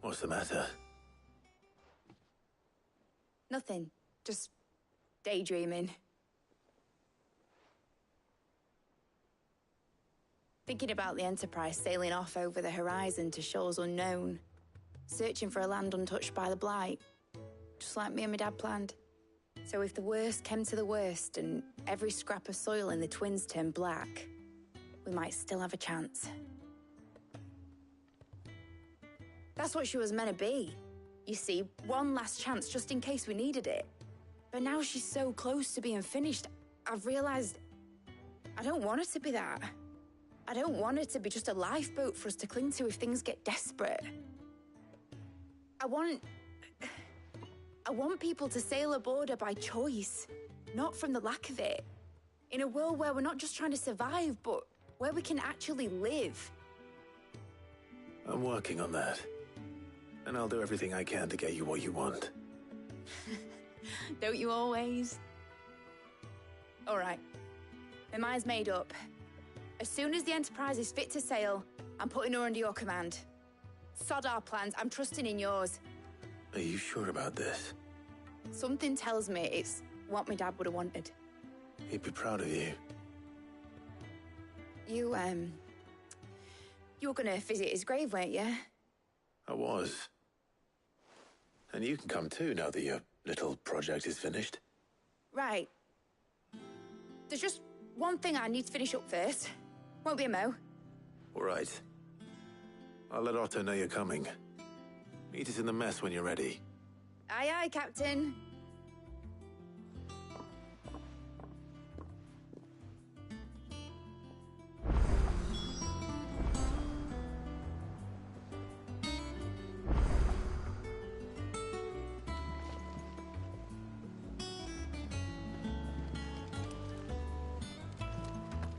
What's the matter? Nothing. Just daydreaming. Thinking about the Enterprise sailing off over the horizon to shores unknown. Searching for a land untouched by the Blight. Just like me and my dad planned. So if the worst came to the worst and every scrap of soil in the Twins turned black, we might still have a chance. That's what she was meant to be. You see, one last chance just in case we needed it. But now she's so close to being finished, I've realized I don't want her to be that. I don't want her to be just a lifeboat for us to cling to if things get desperate. I want people to sail aboard her by choice, not from the lack of it. In a world where we're not just trying to survive, but where we can actually live. I'm working on that. And I'll do everything I can to get you what you want. Don't you always? All right. My mind's made up. As soon as the Enterprise is fit to sail, I'm putting her under your command. Sod our plans, I'm trusting in yours. Are you sure about this? Something tells me it's what my dad would have wanted. He'd be proud of you. You were gonna visit his grave, weren't you? I was. And you can come too, now that your little project is finished. Right. There's just one thing I need to finish up first. Won't be a mo. All right. I'll let Otto know you're coming. Meet us in the mess when you're ready. Aye, aye, Captain.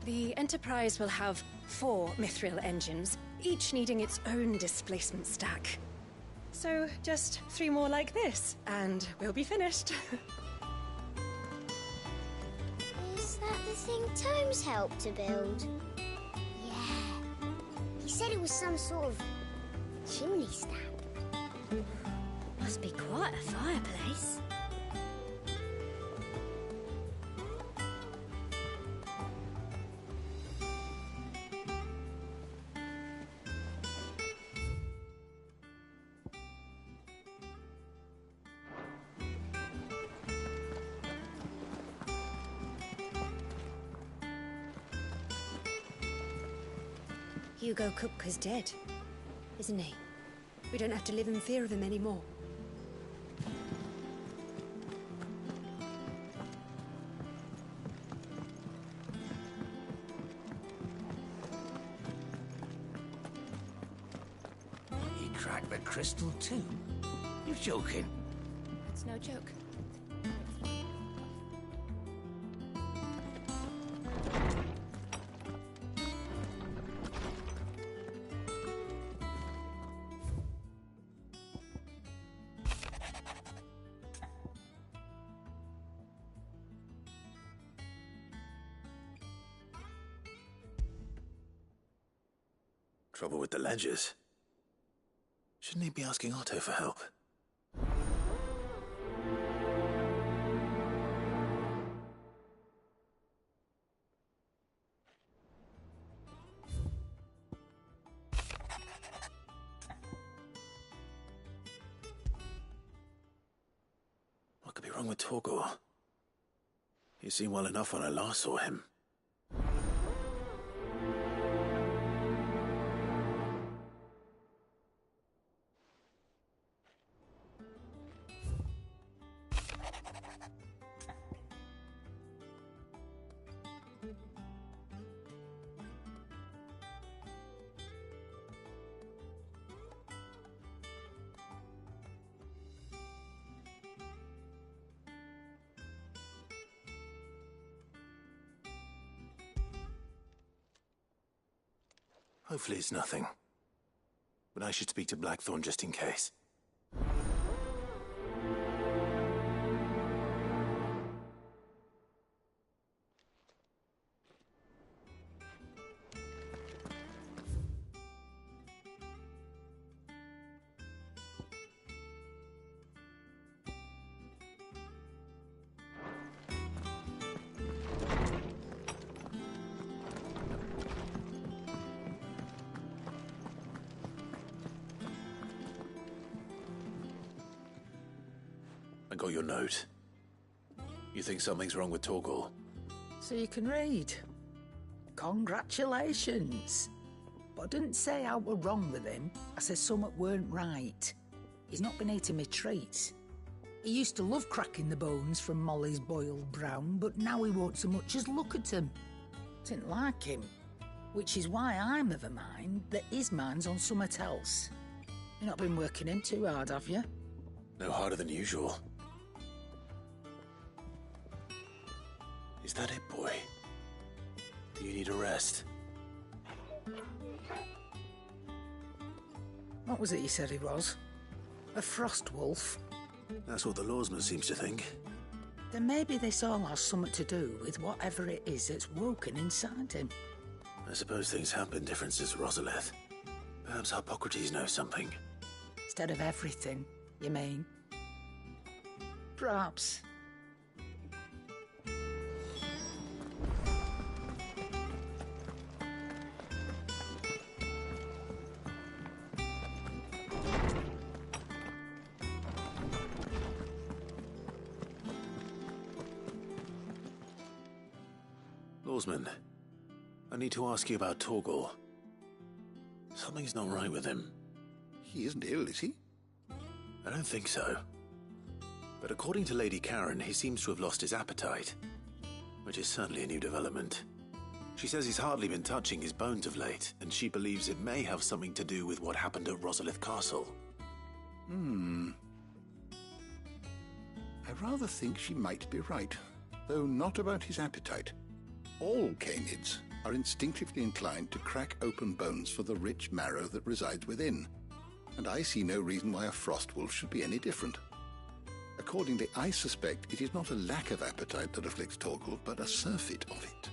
The Enterprise will have 4 mithril engines, each needing its own displacement stack. So just 3 more like this, and we'll be finished. Is that the thing Tomes helped to build? Yeah. He said it was some sort of chimney stack. Must be quite a fireplace. Hugo Kupka's dead, isn't he? We don't have to live in fear of him anymore. He cracked the crystal too? You're joking. It's no joke. Trouble with the ledgers. Shouldn't he be asking Otto for help? What could be wrong with Torgor? He seemed well enough when I last saw him. Hopefully it's nothing. But I should speak to Blackthorn just in case. I got your note. You think something's wrong with Torgal? So you can read. Congratulations. But I didn't say I were wrong with him. I said something weren't right. He's not been eating me treats. He used to love cracking the bones from Molly's boiled brown, but now he won't so much as look at 'em. Didn't like him. Which is why I'm of a mind that his mind's on something else. You've not been working him too hard, have you? No harder than usual. Is that it, boy? Do you need a rest? What was it you said he was? A frost wolf? That's what the lawsman seems to think. Then maybe this all has something to do with whatever it is that's woken inside him. I suppose things have been different since Rosalith. Perhaps Hippocrates knows something. Instead of everything, you mean? Perhaps. Lawsman, I need to ask you about Torgal. Something's not right with him. He isn't ill, is he? I don't think so. But according to Lady Karen, he seems to have lost his appetite, which is certainly a new development. She says he's hardly been touching his bones of late, and she believes it may have something to do with what happened at Rosalith Castle. I rather think she might be right, though not about his appetite. All canids are instinctively inclined to crack open bones for the rich marrow that resides within, and I see no reason why a frost wolf should be any different. Accordingly, I suspect it is not a lack of appetite that afflicts Torgal, but a surfeit of it.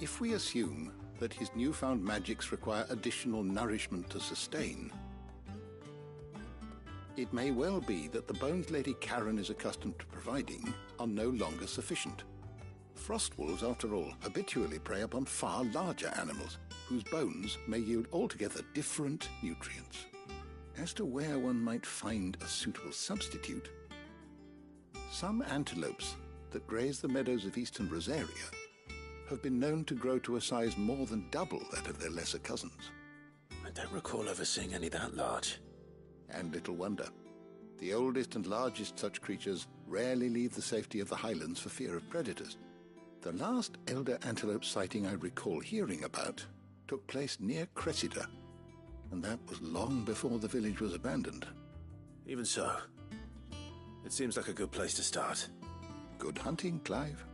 If we assume that his newfound magics require additional nourishment to sustain, it may well be that the bones Lady Karen is accustomed to providing are no longer sufficient. Frost wolves, after all, habitually prey upon far larger animals, whose bones may yield altogether different nutrients. As to where one might find a suitable substitute, some antelopes that graze the meadows of eastern Rosaria have been known to grow to a size more than double that of their lesser cousins. I don't recall ever seeing any that large. And little wonder. The oldest and largest such creatures rarely leave the safety of the highlands for fear of predators. The last elder antelope sighting I recall hearing about took place near Cressida, and that was long before the village was abandoned. Even so, it seems like a good place to start. Good hunting, Clive.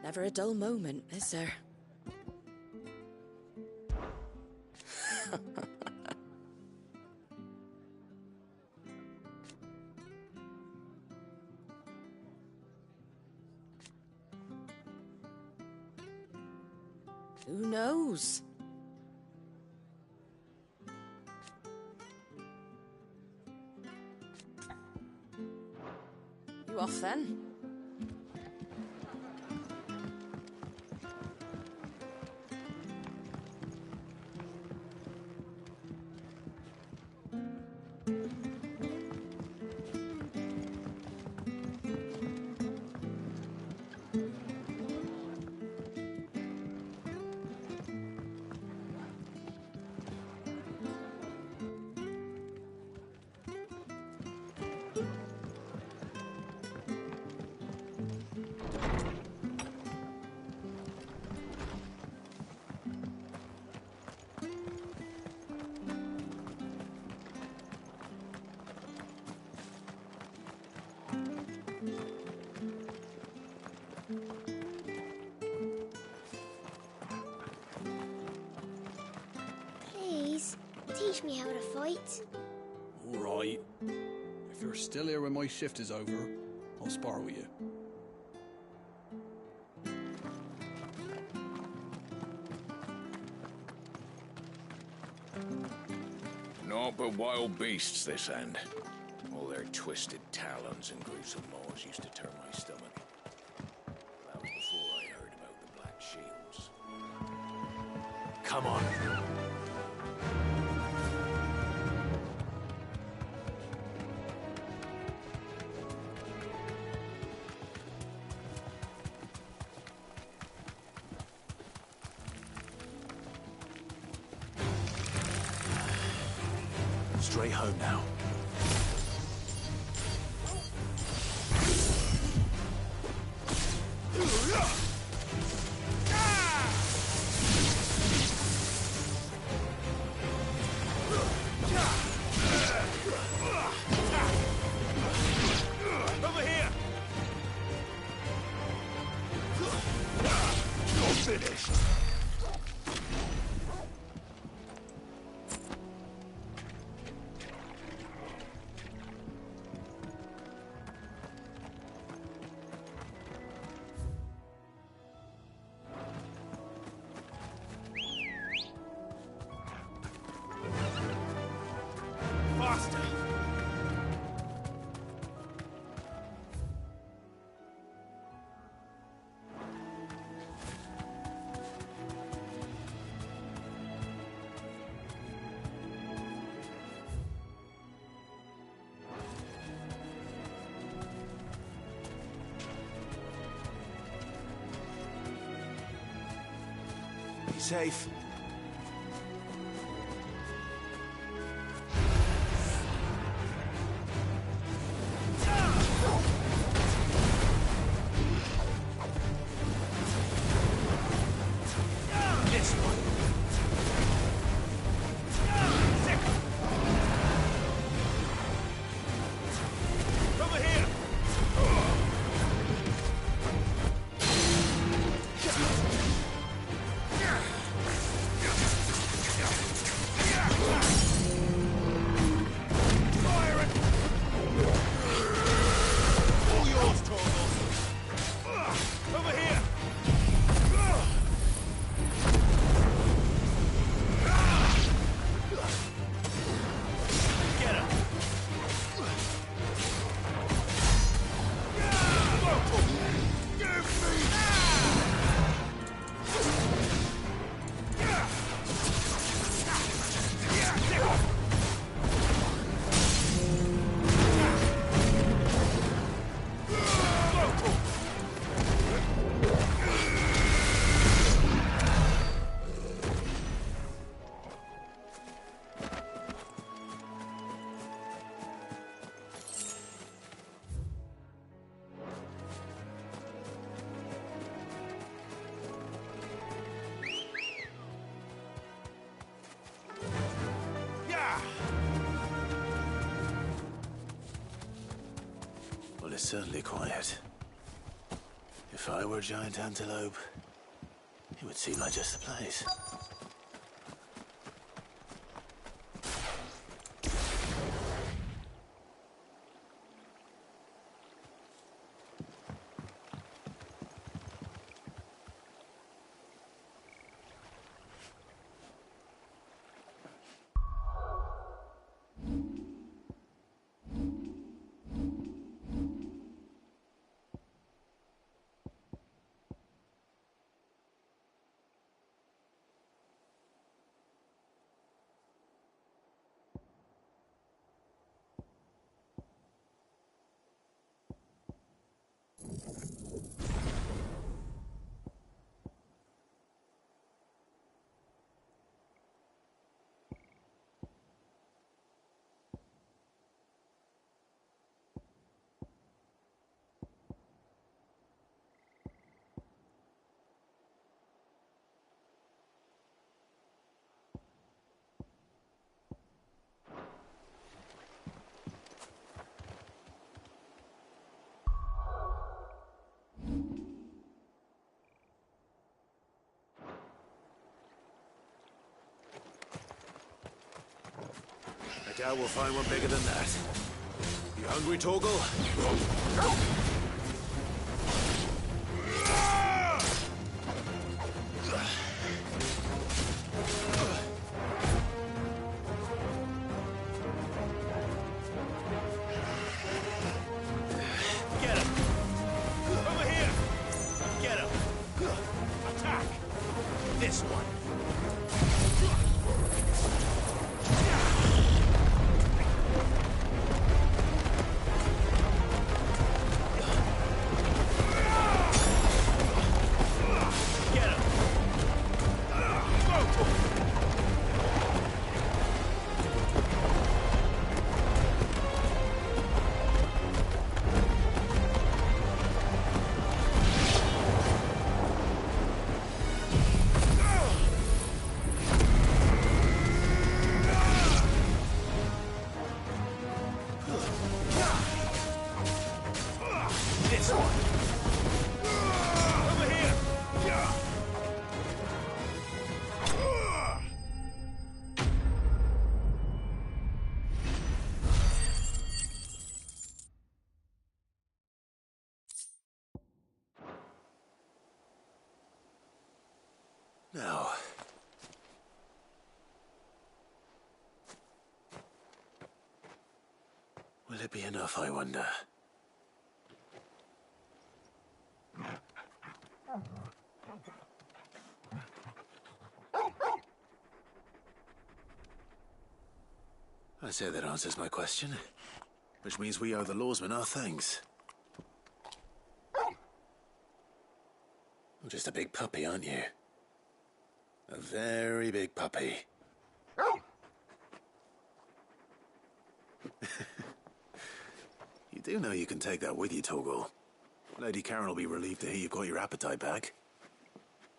Never a dull moment, is there? Who knows? You off then? Please, teach me how to fight. All right. If you're still here when my shift is over, I'll spar with you. Naught but wild beasts, this end. All their twisted talons and gruesome maws used to turn my stomach. That was before I heard about the Black Shields. Come on. Straight home now. Over here! You're finished! Faster! Be safe. This one. Over here! is certainly quiet. If I were a giant antelope, it would seem like just the place. I doubt we'll find one bigger than that. You hungry, Torgal? Get him! Over here! Get him! Attack! This one! Now, will it be enough, I wonder? I say that answers my question, which means we owe the lawsmen our thanks. You're just a big puppy, aren't you? A very big puppy. You do know you can take that with you, Torgal. Lady Karen will be relieved to hear you've got your appetite back.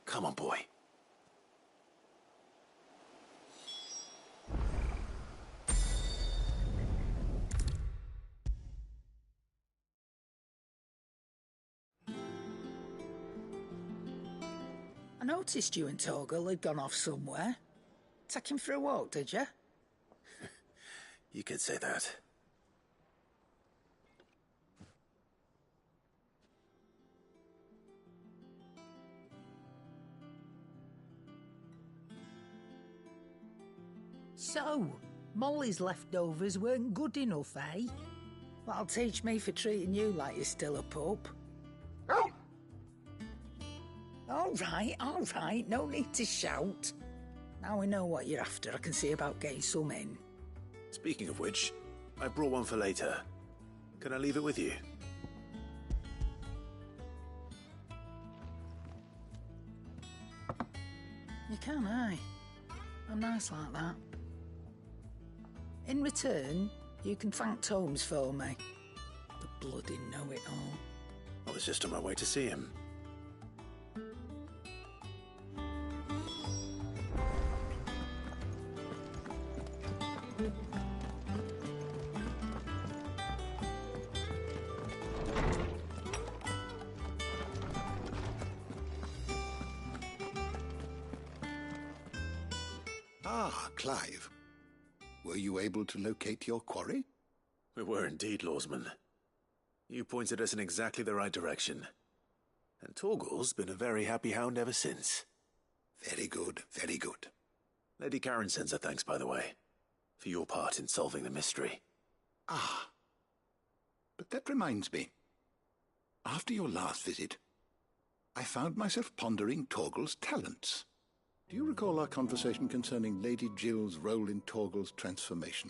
Come on, boy. I noticed you and Torgal had gone off somewhere. Take him for a walk, did you? You could say that. So, Molly's leftovers weren't good enough, eh? That'll teach me for treating you like you're still a pup. All right, no need to shout. Now we know what you're after, I can see about getting some in. Speaking of which, I brought one for later. Can I leave it with you? You can, aye. I'm nice like that. In return, you can thank Tomes for me. The bloody know-it-all. I was just on my way to see him. Clive. Were you able to locate your quarry? We were indeed, Lawsman. You pointed us in exactly the right direction. And Torgal's been a very happy hound ever since. Very good, very good. Lady Karen sends her thanks, by the way, for your part in solving the mystery. Ah. But that reminds me. After your last visit, I found myself pondering Torgal's talents. Do you recall our conversation concerning Lady Jill's role in Torgal's transformation?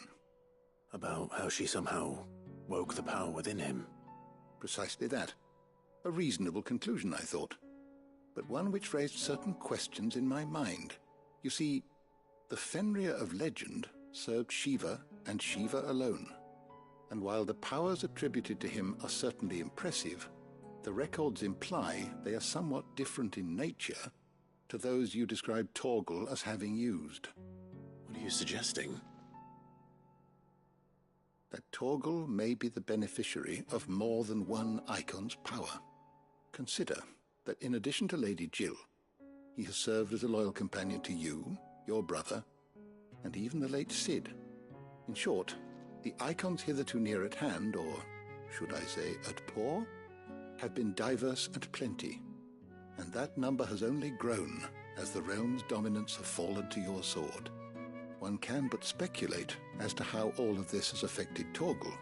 About how she somehow woke the power within him. Precisely that. A reasonable conclusion, I thought, but one which raised certain questions in my mind. You see, the Fenrir of legend served Shiva and Shiva alone, and while the powers attributed to him are certainly impressive, the records imply they are somewhat different in nature to those you described Torgal as having used. What are you suggesting? That Torgal may be the beneficiary of more than one icon's power. Consider that in addition to Lady Jill, he has served as a loyal companion to you, your brother, and even the late Cid. In short, the icons hitherto near at hand, or should I say at paw, have been diverse and plenty, and that number has only grown as the realm's dominance have fallen to your sword. One can but speculate as to how all of this has affected Torgal.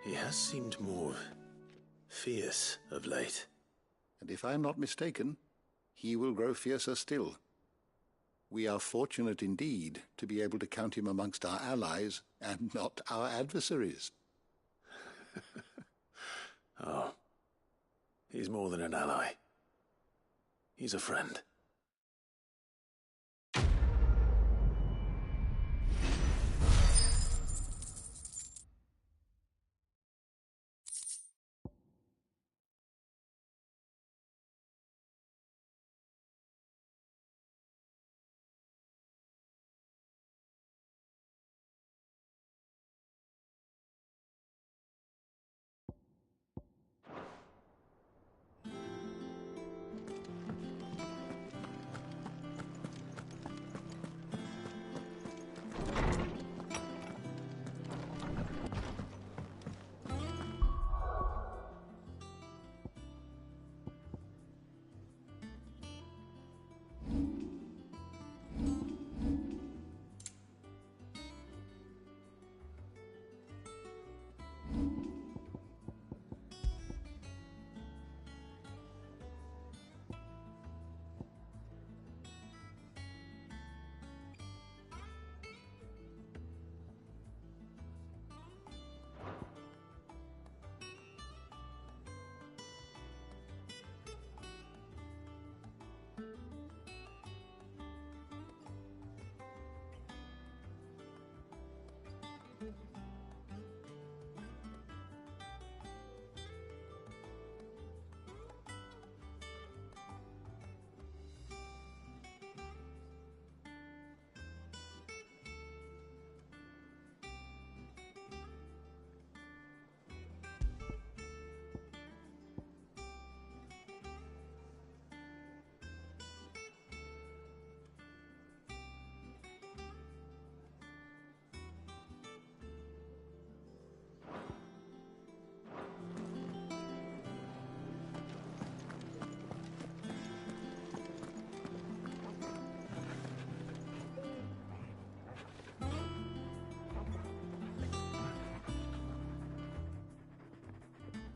He has seemed more fierce of late. And if I am not mistaken, he will grow fiercer still. We are fortunate indeed to be able to count him amongst our allies and not our adversaries. Oh, he's more than an ally. He's a friend.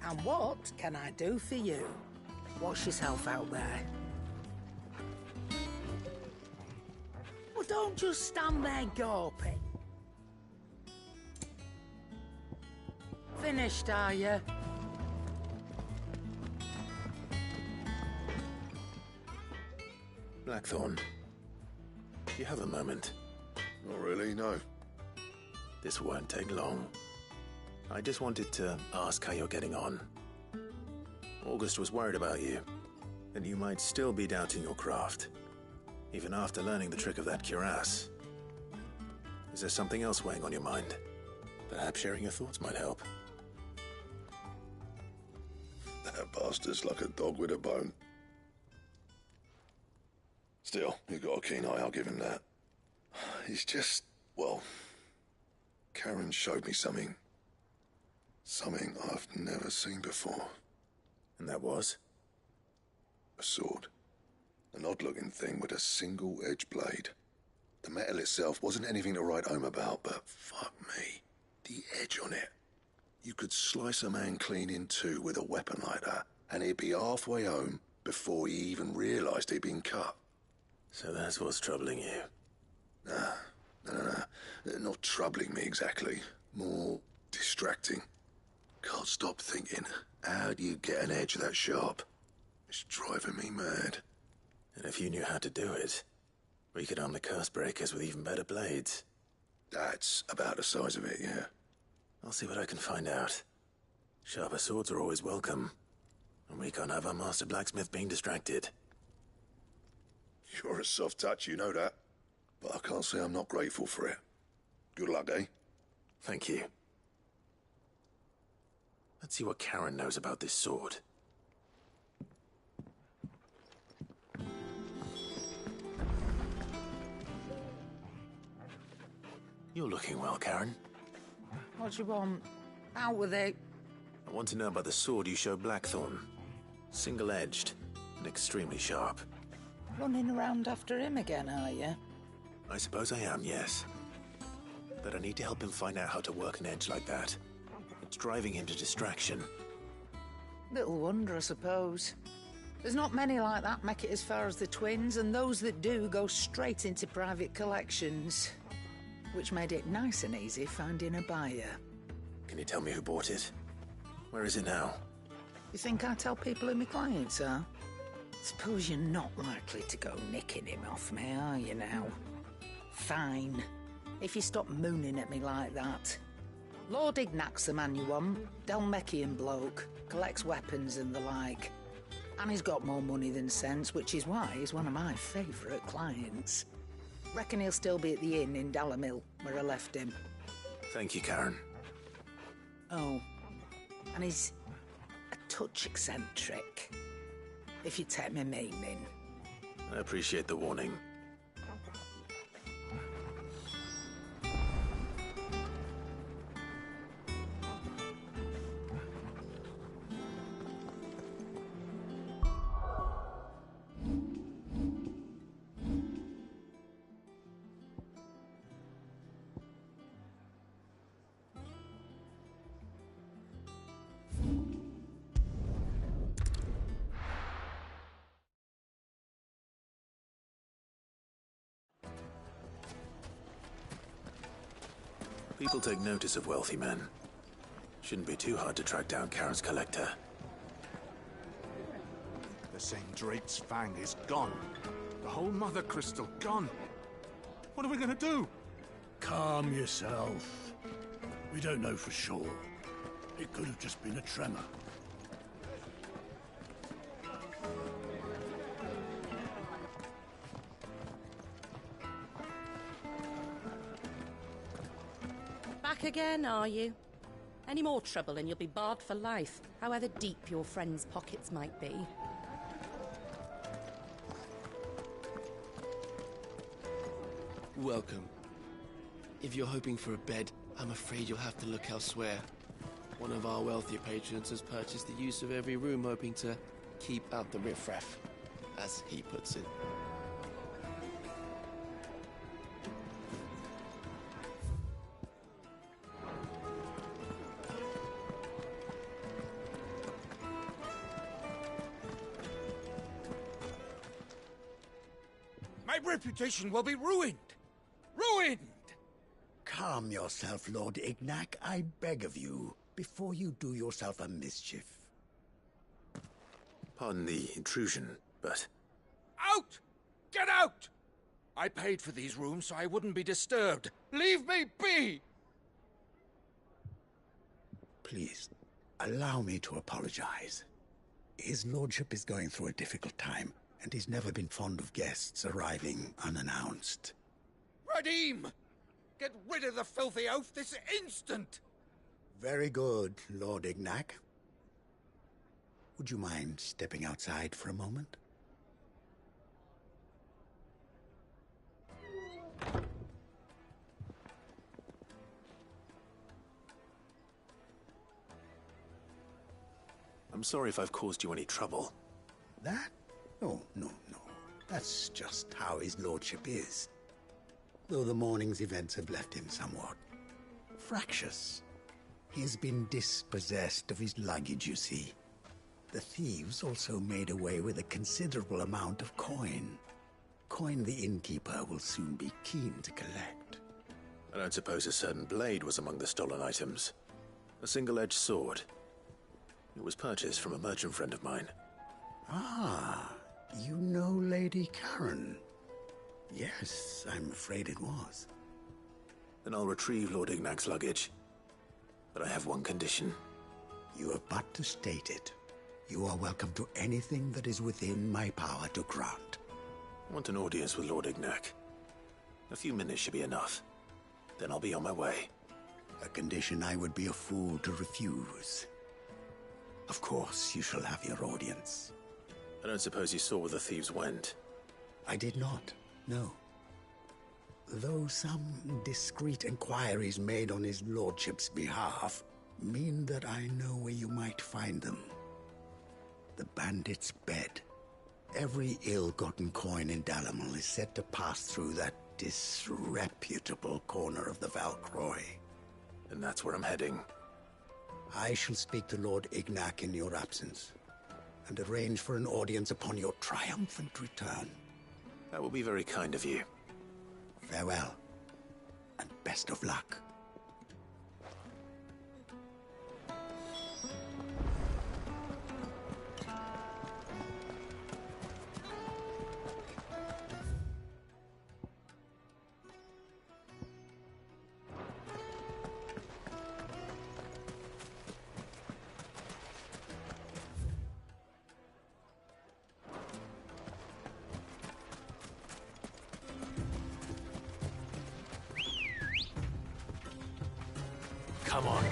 And what can I do for you? Wash yourself out there. Well, don't just stand there gawping. Finished, are you? Blackthorn, do you have a moment? Not really, no. This won't take long. I just wanted to ask how you're getting on. August was worried about you, that you might still be doubting your craft, even after learning the trick of that cuirass. Is there something else weighing on your mind? Perhaps sharing your thoughts might help. That bastard's like a dog with a bone. Still, you've got a keen eye, I'll give him that. It's just, well, Karen showed me something. Something I've never seen before. And that was? A sword. An odd-looking thing with a single-edged blade. The metal itself wasn't anything to write home about, but fuck me, the edge on it. You could slice a man clean in two with a weapon like that, and he'd be halfway home before he even realised he'd been cut. So that's what's troubling you? No. Not troubling me exactly. More distracting. Can't stop thinking, how do you get an edge that sharp? It's driving me mad. And if you knew how to do it, we could arm the curse breakers with even better blades. That's about the size of it, yeah. I'll see what I can find out. Sharper swords are always welcome. And we can't have our master blacksmith being distracted. You're a soft touch, you know that. But I can't say I'm not grateful for it. Good luck, eh? Thank you. Let's see what Karen knows about this sword. You're looking well, Karen. What do you want? Out with it. I want to know about the sword you showed Blackthorn. Single-edged and extremely sharp. Running around after him again, are you? I suppose I am, yes. But I need to help him find out how to work an edge like that. It's driving him to distraction. Little wonder, I suppose. There's not many like that make it as far as the twins, and those that do go straight into private collections. Which made it nice and easy finding a buyer. Can you tell me who bought it? Where is it now? You think I tell people who my clients are? Suppose you're not likely to go nicking him off me, are you now? Fine. If you stop mooning at me like that. Lord Ignac's the man you want. Dalmekian bloke. Collects weapons and the like. And he's got more money than sense, which is why he's one of my favourite clients. Reckon he'll still be at the inn in Dalamil, where I left him. Thank you, Karen. Oh, and he's a touch eccentric, if you take my meaning. I appreciate the warning. People take notice of wealthy men. Shouldn't be too hard to track down Karen's collector. The St. Drake's Fang is gone. The whole Mother Crystal gone. What are we gonna do? Calm yourself. We don't know for sure. It could have just been a tremor. Back again, are you? Any more trouble and you'll be barred for life, however deep your friends' pockets might be. Welcome. If you're hoping for a bed, I'm afraid you'll have to look elsewhere. One of our wealthier patrons has purchased the use of every room, hoping to keep out the riffraff, as he puts it. My reputation will be ruined! Ruined! Calm yourself, Lord Ignac, I beg of you, before you do yourself a mischief. Pardon the intrusion, but... Out! Get out! I paid for these rooms so I wouldn't be disturbed. Leave me be! Please, allow me to apologize. His lordship is going through a difficult time, and he's never been fond of guests arriving unannounced. Radim! Get rid of the filthy oaf this instant! Very good, Lord Ignac. Would you mind stepping outside for a moment? I'm sorry if I've caused you any trouble. That? Oh, no. That's just how his lordship is. Though the morning's events have left him somewhat fractious. He has been dispossessed of his luggage, you see. The thieves also made away with a considerable amount of coin. Coin the innkeeper will soon be keen to collect. I don't suppose a certain blade was among the stolen items. A single-edged sword. It was purchased from a merchant friend of mine. Ah, you know Lady Karen? Yes, I'm afraid it was. Then I'll retrieve Lord Ignac's luggage. But I have one condition. You have but to state it. You are welcome to anything that is within my power to grant. I want an audience with Lord Ignac. A few minutes should be enough. Then I'll be on my way. A condition I would be a fool to refuse. Of course, you shall have your audience. I don't suppose you saw where the thieves went? I did not, no. Though some discreet inquiries made on his lordship's behalf mean that I know where you might find them. The bandit's bed. Every ill-gotten coin in Dalamal is said to pass through that disreputable corner of the Valcroy. And that's where I'm heading. I shall speak to Lord Ignac in your absence, and arrange for an audience upon your triumphant return. That will be very kind of you. Farewell, and best of luck. Come on.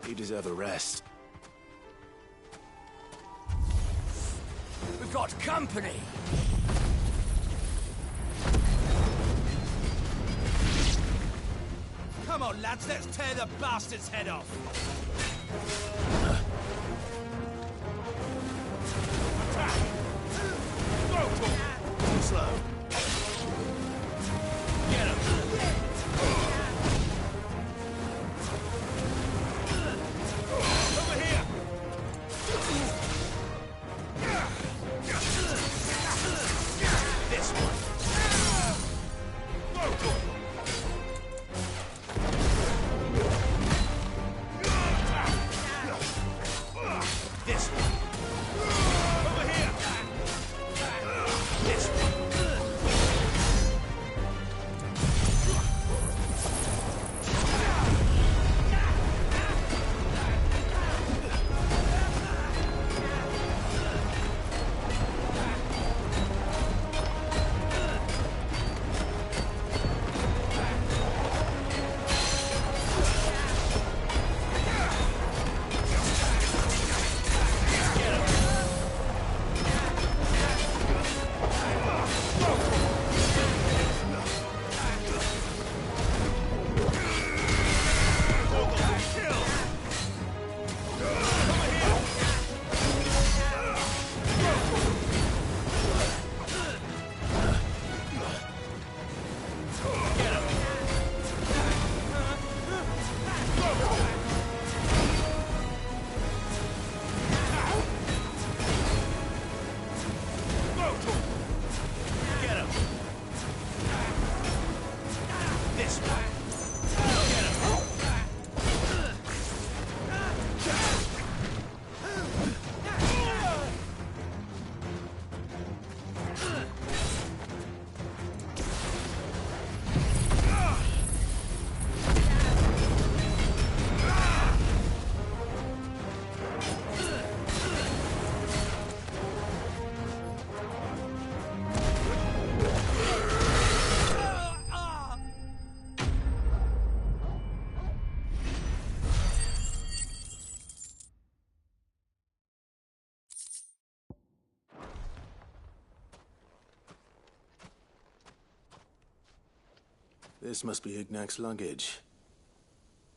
You deserve a rest. We've got company! Come on, lads, let's tear the bastard's head off! Too slow. Get him! Over here! This one! This must be Ignac's luggage.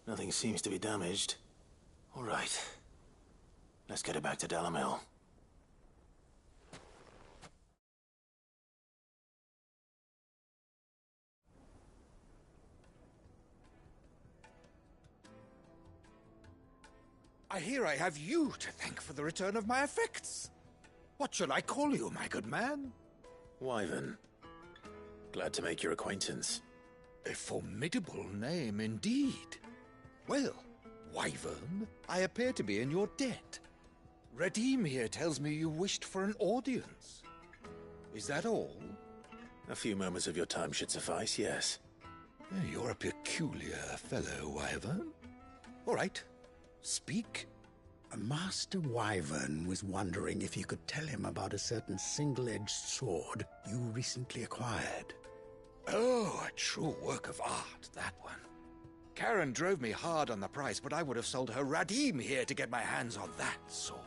Nothing seems to be damaged. All right. Let's get it back to Dalamil. I hear I have you to thank for the return of my effects. What shall I call you, my good man? Wyvern. Glad to make your acquaintance. A formidable name indeed. Well, Wyvern, I appear to be in your debt. Redeem here tells me you wished for an audience. Is that all? A few moments of your time should suffice, yes. You're a peculiar fellow, Wyvern. All right, speak. Master Wyvern was wondering if you could tell him about a certain single-edged sword you recently acquired. Oh, a true work of art, that one. Karen drove me hard on the price, but I would have sold her Radim here to get my hands on that sword.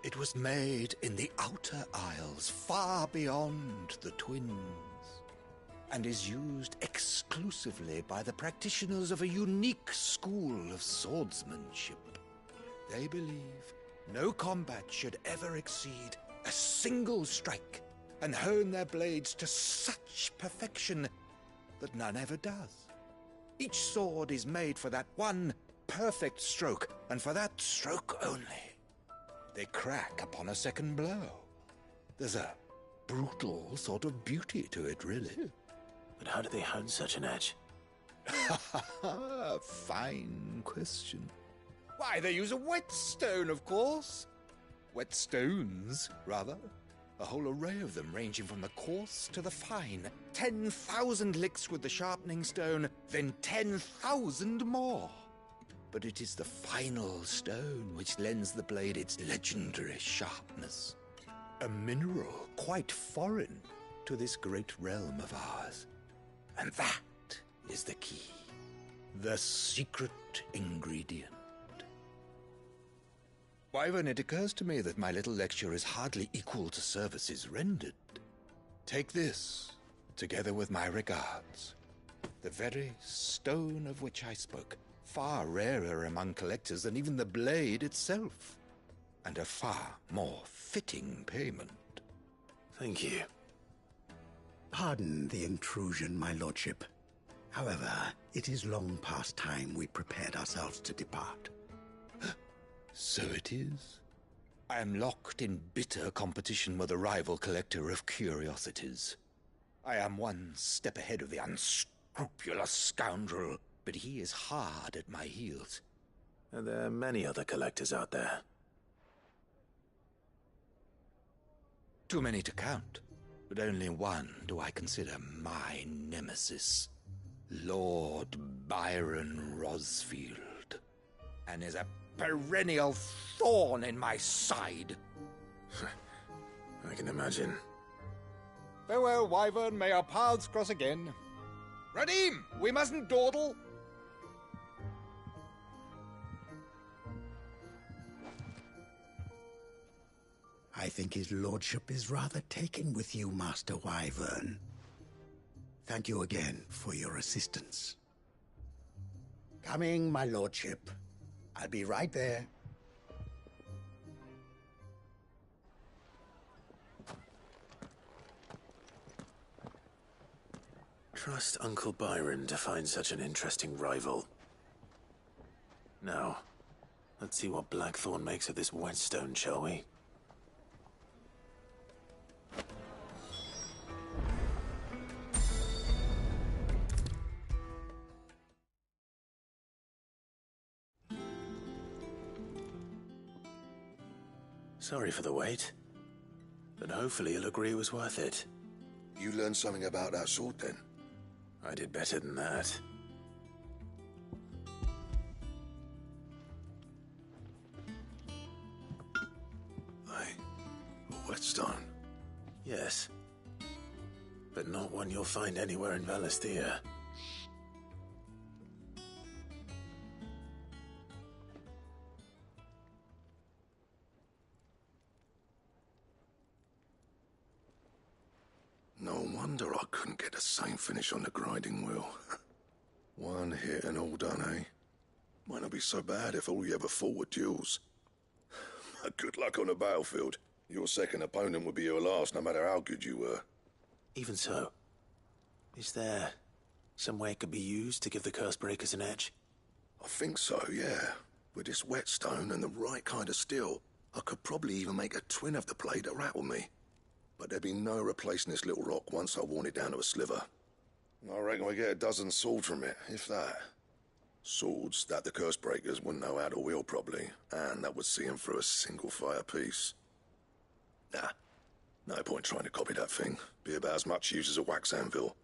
It was made in the Outer Isles, far beyond the Twins, and is used exclusively by the practitioners of a unique school of swordsmanship. They believe no combat should ever exceed a single strike, and hone their blades to such perfection that none ever does. Each sword is made for that one perfect stroke, and for that stroke only. They crack upon a second blow. There's a brutal sort of beauty to it, really. But how do they hone such an edge? Fine question. Why, they use a whetstone, of course. Whetstones, rather. A whole array of them, ranging from the coarse to the fine. 10,000 licks with the sharpening stone, then 10,000 more. But it is the final stone which lends the blade its legendary sharpness. A mineral quite foreign to this great realm of ours. And that is the key. The secret ingredient. Wyvern, it occurs to me that my little lecture is hardly equal to services rendered. Take this, together with my regards. The very stone of which I spoke, far rarer among collectors than even the blade itself, and a far more fitting payment. Thank you. Pardon the intrusion, my lordship. However, it is long past time we prepared ourselves to depart. So it is. I am locked in bitter competition with a rival collector of curiosities. I am one step ahead of the unscrupulous scoundrel, but he is hard at my heels. Are there many other collectors out there? Too many to count, but only one do I consider my nemesis. Lord Byron Rosfield, and is a perennial thorn in my side. I can imagine. Farewell, Wyvern. May our paths cross again. Radim, we mustn't dawdle. I think his lordship is rather taken with you, Master Wyvern. Thank you again for your assistance. Coming, my lordship. I'll be right there. Trust Uncle Byron to find such an interesting rival. Now, let's see what Blackthorn makes of this whetstone, shall we? Sorry for the wait, but hopefully you'll agree it was worth it. You learned something about that sword, then? I did better than that. A whetstone? Yes, but not one you'll find anywhere in Valisthea. No wonder I couldn't get the same finish on the grinding wheel. One hit and all done, eh? Might not be so bad if all you ever fought were duels. Good luck on the battlefield. Your second opponent would be your last, no matter how good you were. Even so, is there some way it could be used to give the curse breakers an edge? I think so, yeah. With this whetstone and the right kind of steel, I could probably even make a twin of the blade that rattled me. But there'd be no replacing this little rock once I worn it down to a sliver. I reckon we get a dozen swords from it, if that. Swords that the curse breakers wouldn't know how to wield properly, and that would see them through a single fire piece. Nah, no point trying to copy that thing. Be about as much use as a wax anvil.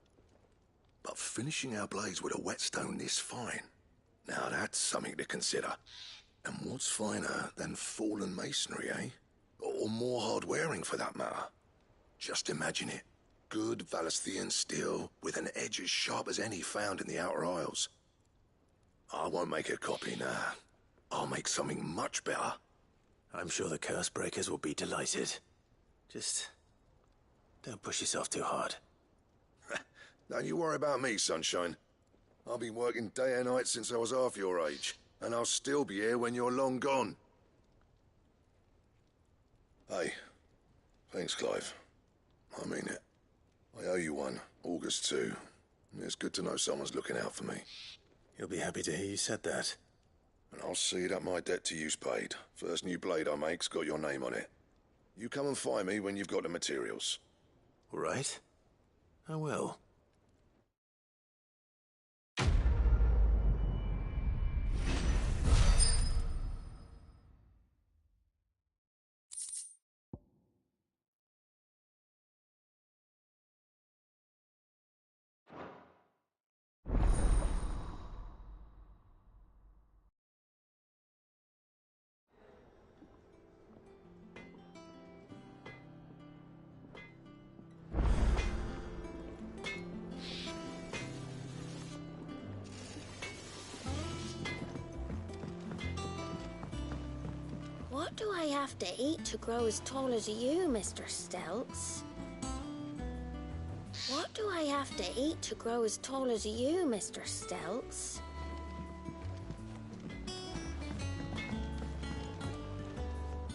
But finishing our blades with a whetstone this fine, now that's something to consider. And what's finer than fallen masonry, eh? Or more hard-wearing, for that matter. Just imagine it. Good Valisthian steel with an edge as sharp as any found in the Outer Isles. I won't make a copy, nah. I'll make something much better. I'm sure the curse breakers will be delighted. Just don't push yourself too hard. Don't you worry about me, sunshine. I've been working day and night since I was half your age, and I'll still be here when you're long gone. Hey, thanks, Clive. I mean it. I owe you one, August too. It's good to know someone's looking out for me. He'll be happy to hear you said that. And I'll see that my debt to you's paid. First new blade I make's got your name on it. You come and find me when you've got the materials. All right. I will. What do I have to eat to grow as tall as you, Mr. Stelts? What do I have to eat to grow as tall as you, Mr. Stelts?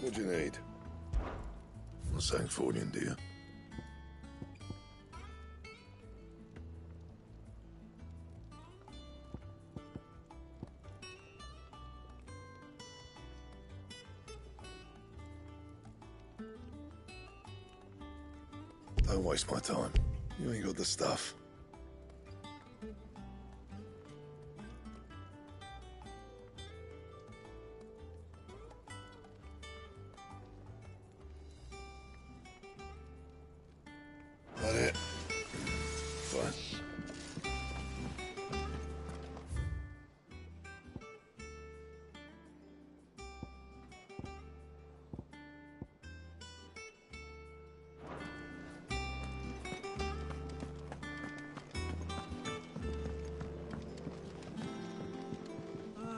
What do you need? Not saying fortune, do you? Don't waste my time. You ain't got the stuff. That it? Fine.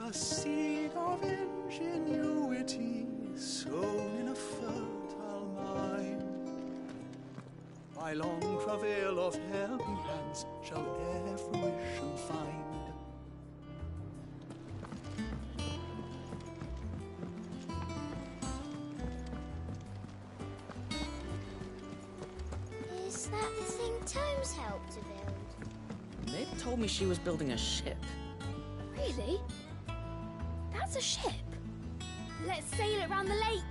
A seed of ingenuity sown in a fertile mind. By long travail of helping hands shall e'er fruition find. Is that the thing Tomes helped to build? Ned told me she was building a ship. Really? That's a ship. Let's sail it round the lake.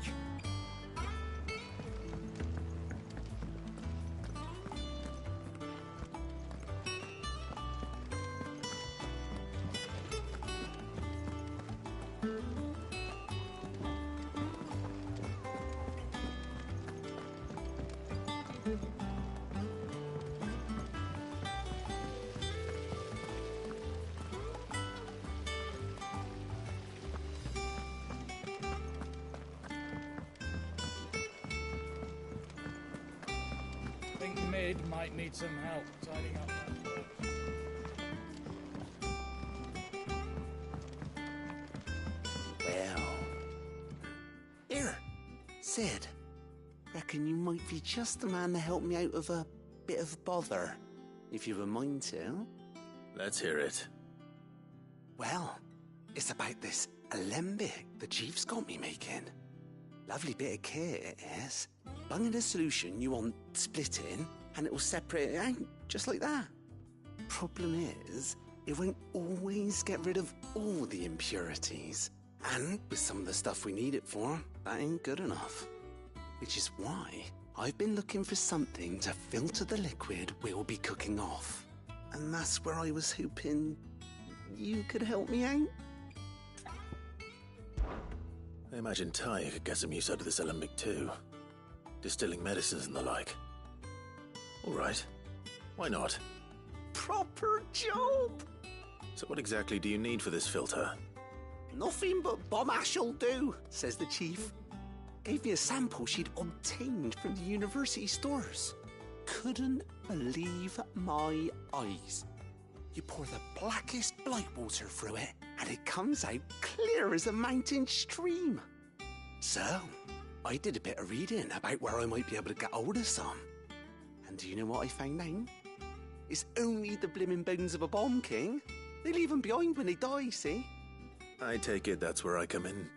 I think Mid might need some help tidying up that work. Well. Here, Sid. Reckon you might be just the man to help me out of a bit of bother, if you've a mind to. Let's hear it. Well, it's about this alembic the chief's got me making. Lovely bit of kit it is. Bung in a solution you want splitting, and it will separate it out, just like that. Problem is, it won't always get rid of all the impurities. And with some of the stuff we need it for, that ain't good enough. Which is why I've been looking for something to filter the liquid we'll be cooking off. And that's where I was hoping you could help me out. I imagine Ty could get some use out of this alembic too. Distilling medicines and the like. All right. Why not? Proper job! So what exactly do you need for this filter? Nothing but bomb ash'll do, says the chief. Gave me a sample she'd obtained from the university stores. Couldn't believe my eyes. You pour the blackest blight water through it, and it comes out clear as a mountain stream. So, I did a bit of reading about where I might be able to get hold of some. And do you know what I found out? It's only the blimmin' bones of a bomb king. They leave them behind when they die, see? I take it that's where I come in.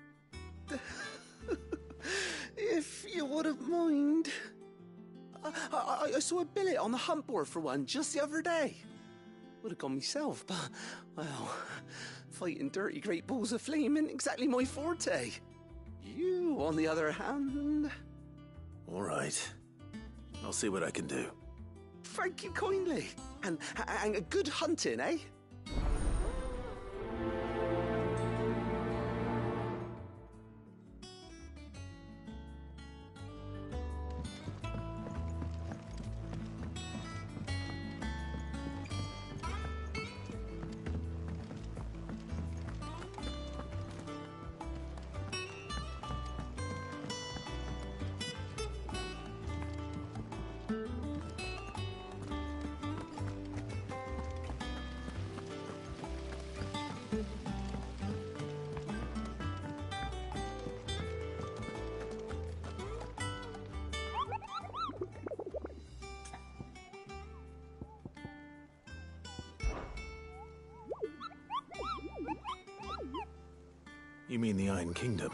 If you wouldn't mind. I saw a billet on the hunt board for one just the other day. Would have gone myself, but, well, fighting dirty great balls of flame ain't exactly my forte. You, on the other hand... All right. I'll see what I can do. Thank you kindly. And a good hunting, eh? You mean the Iron Kingdom?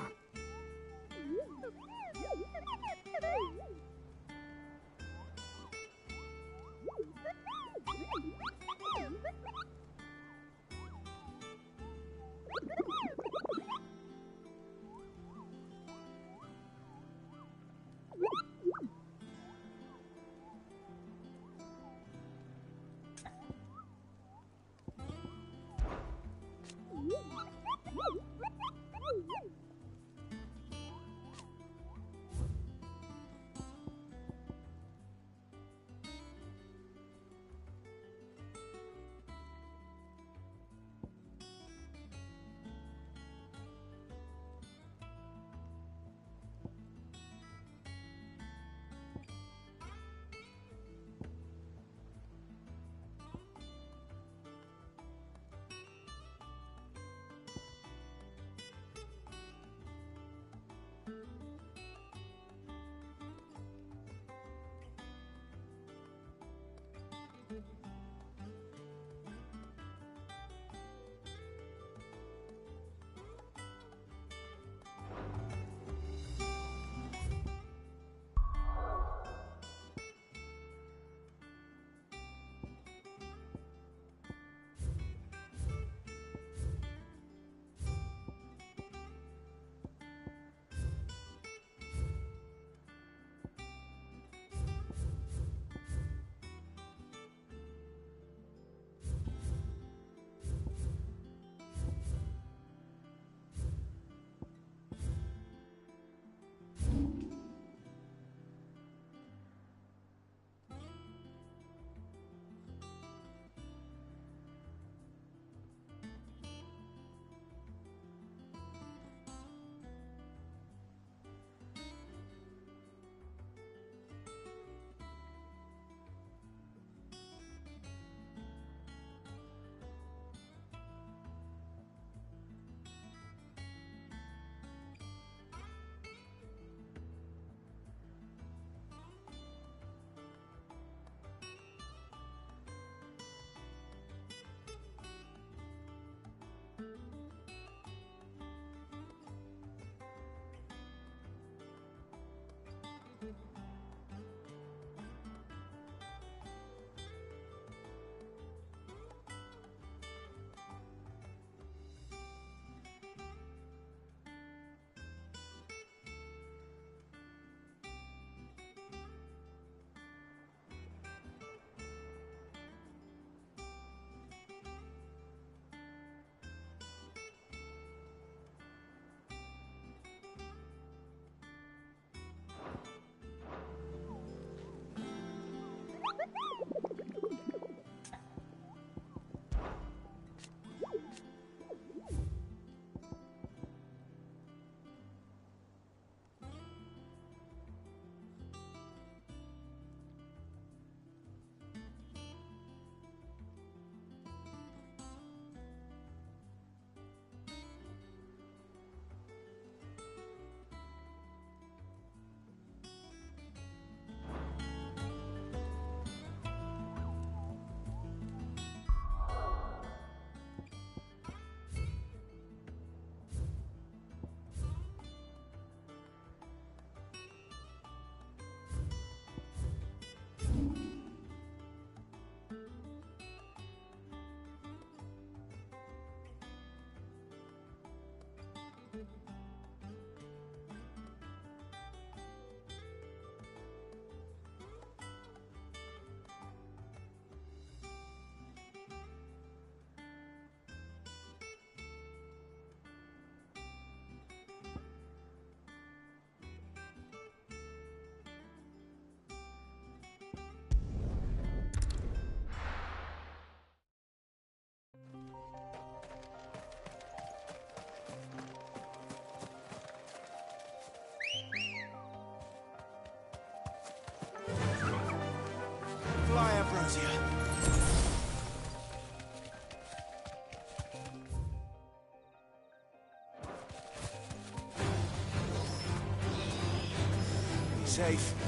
safe.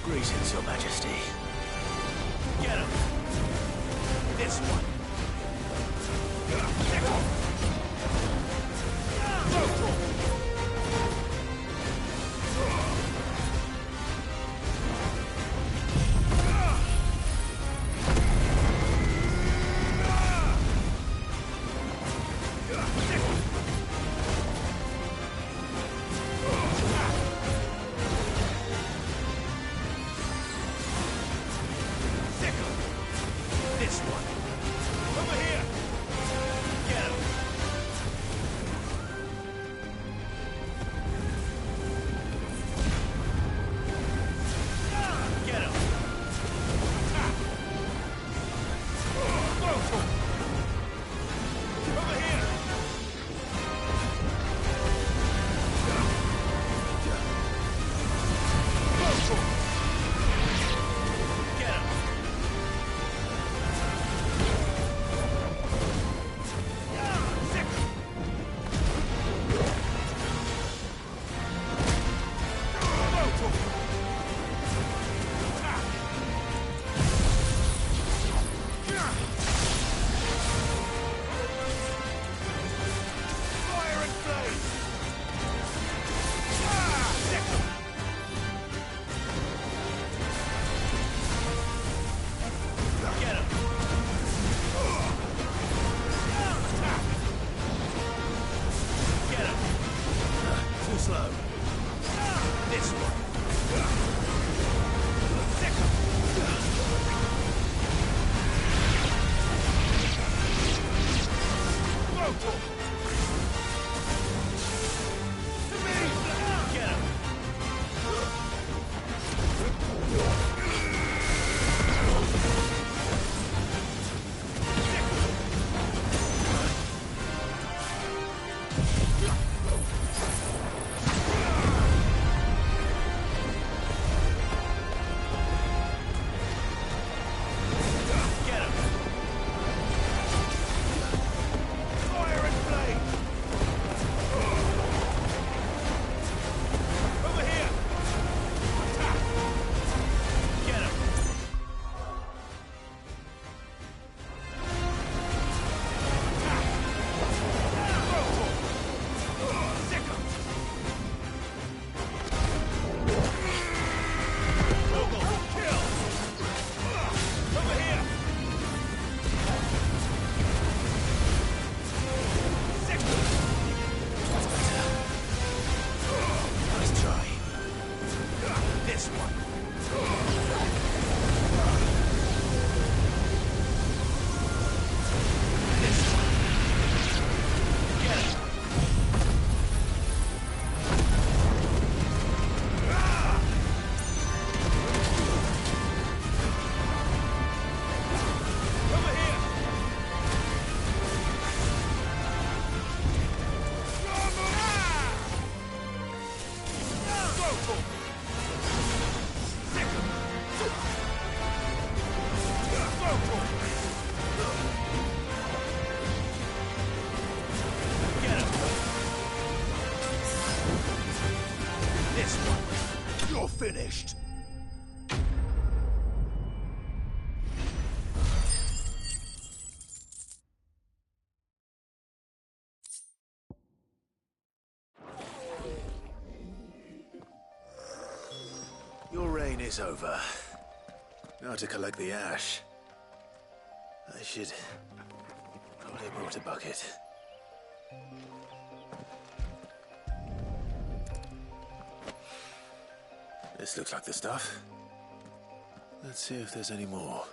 Greetings, Your Majesty. Get him! This one! This one! is over. Now to collect the ash. I should probably have brought a bucket. This looks like the stuff. Let's see if there's any more.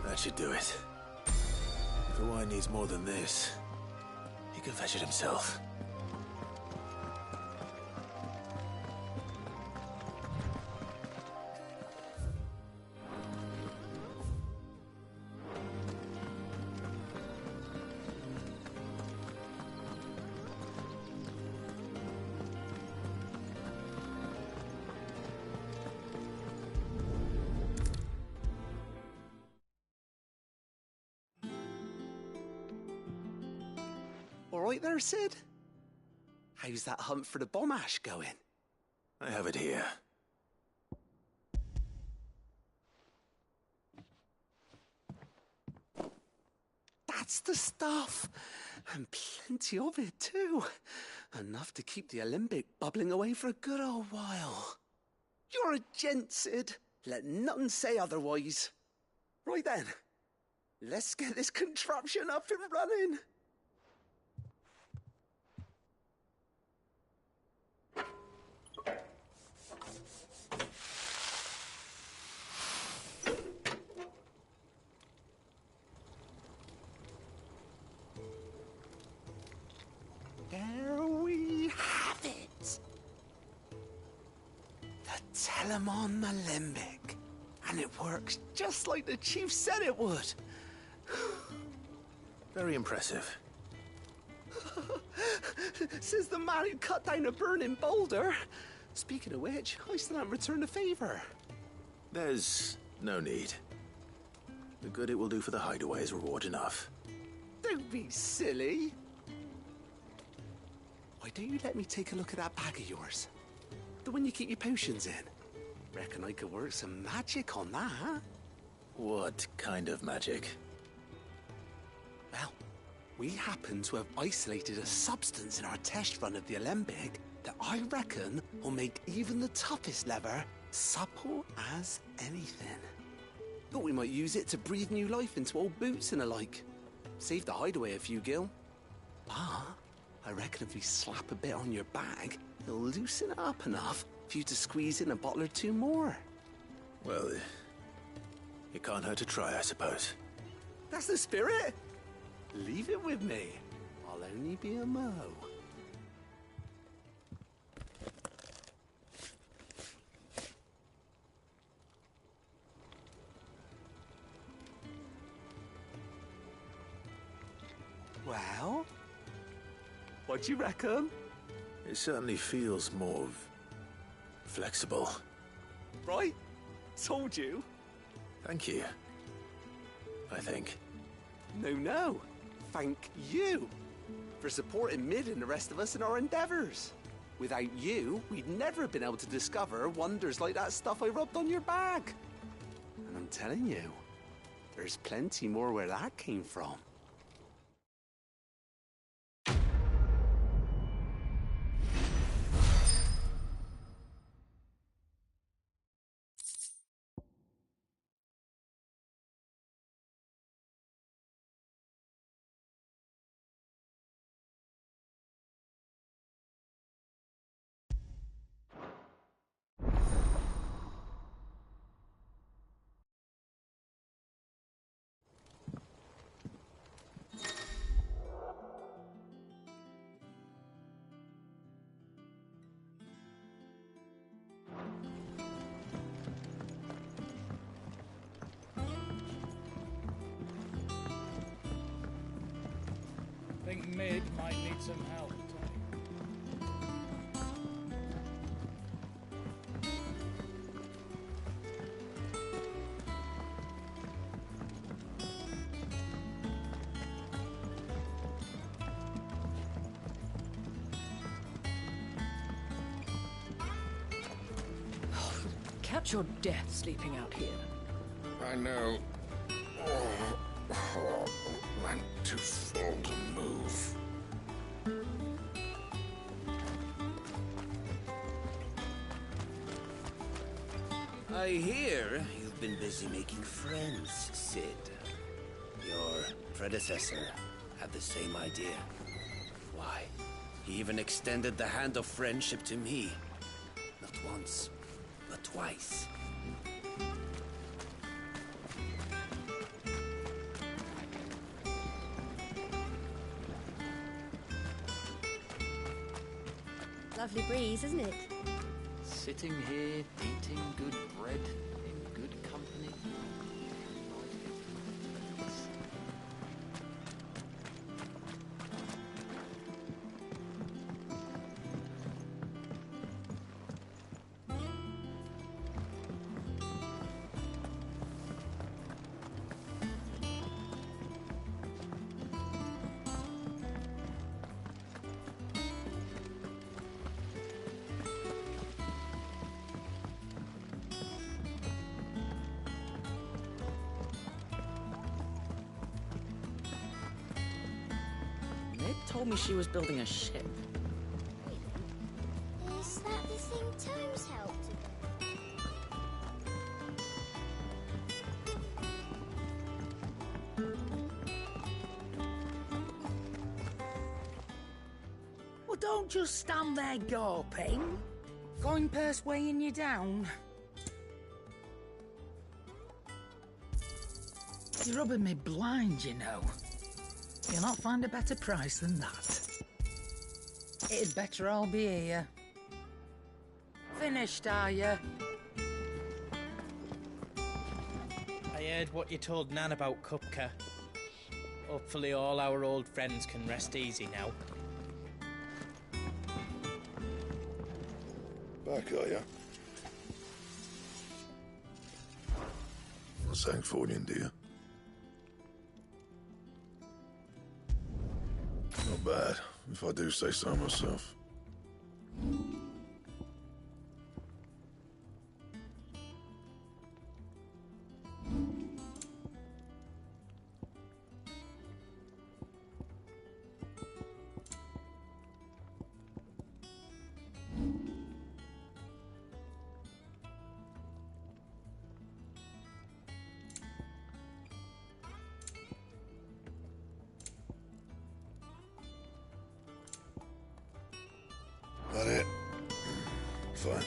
That should do it. If the wine needs more than this, he can fetch it himself. All right there, Sid? How's that hunt for the bomb ash going? I have it here. That's the stuff. And plenty of it, too. Enough to keep the alembic bubbling away for a good old while. You're a gent, Sid. Let none say otherwise. Right then, let's get this contraption up and running. There we have it. The Telemon Alembic. And it works just like the chief said it would. Very impressive. Says the man who cut down a burning boulder. Speaking of which, I still haven't returned the favor. There's no need. The good it will do for the hideaway is reward enough. Don't be silly. Why don't you let me take a look at that bag of yours? The one you keep your potions in. Reckon I could work some magic on that. What kind of magic? Well, we happen to have isolated a substance in our test run of the alembic that I reckon will make even the toughest leather supple as anything. Thought we might use it to breathe new life into old boots and the like. Save the hideaway a few gil. But I reckon if we slap a bit on your bag, it'll loosen it up enough for you to squeeze in a bottle or two more. Well, it can't hurt to try, I suppose. That's the spirit. Leave it with me. I'll only be a mo. Well, what do you reckon? It certainly feels more flexible. Right? Told you. Thank you. I think. No. Thank you for supporting Mid and the rest of us in our endeavors. Without you, we'd never have been able to discover wonders like that stuff I rubbed on your bag. And I'm telling you, there's plenty more where that came from. Think Mid might need some help. catch your death sleeping out here. I know. I'm too full to move. I hear you've been busy making friends, Sid. Your predecessor had the same idea. Why, he even extended the hand of friendship to me. Not once, but twice. Lovely breeze, isn't it? Sitting here, eating good bread in good company. Ned told me she was building a ship. Is that the thing Tomes helped to Well, don't just stand there gawping. Coin purse weighing you down. You're rubbing me blind, you know. You'll not find a better price than that. It'd better all be here. Finished, are you? I heard what you told Nan about Kupka. Hopefully all our old friends can rest easy now. Back, are you? Not saying fortune, do you? Not bad, if I do say so myself. That it? Fine.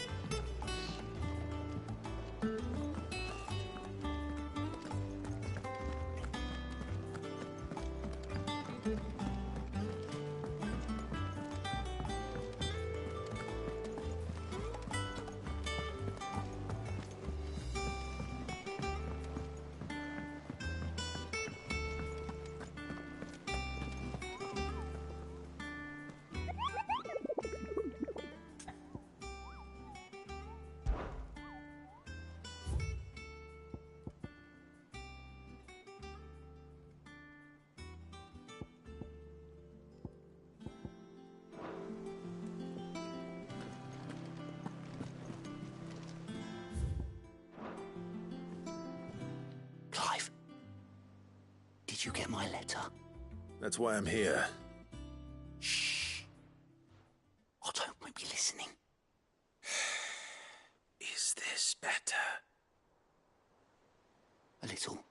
Clive, did you get my letter? That's why I'm here. Shh. Otto might be listening. Is this better? A little.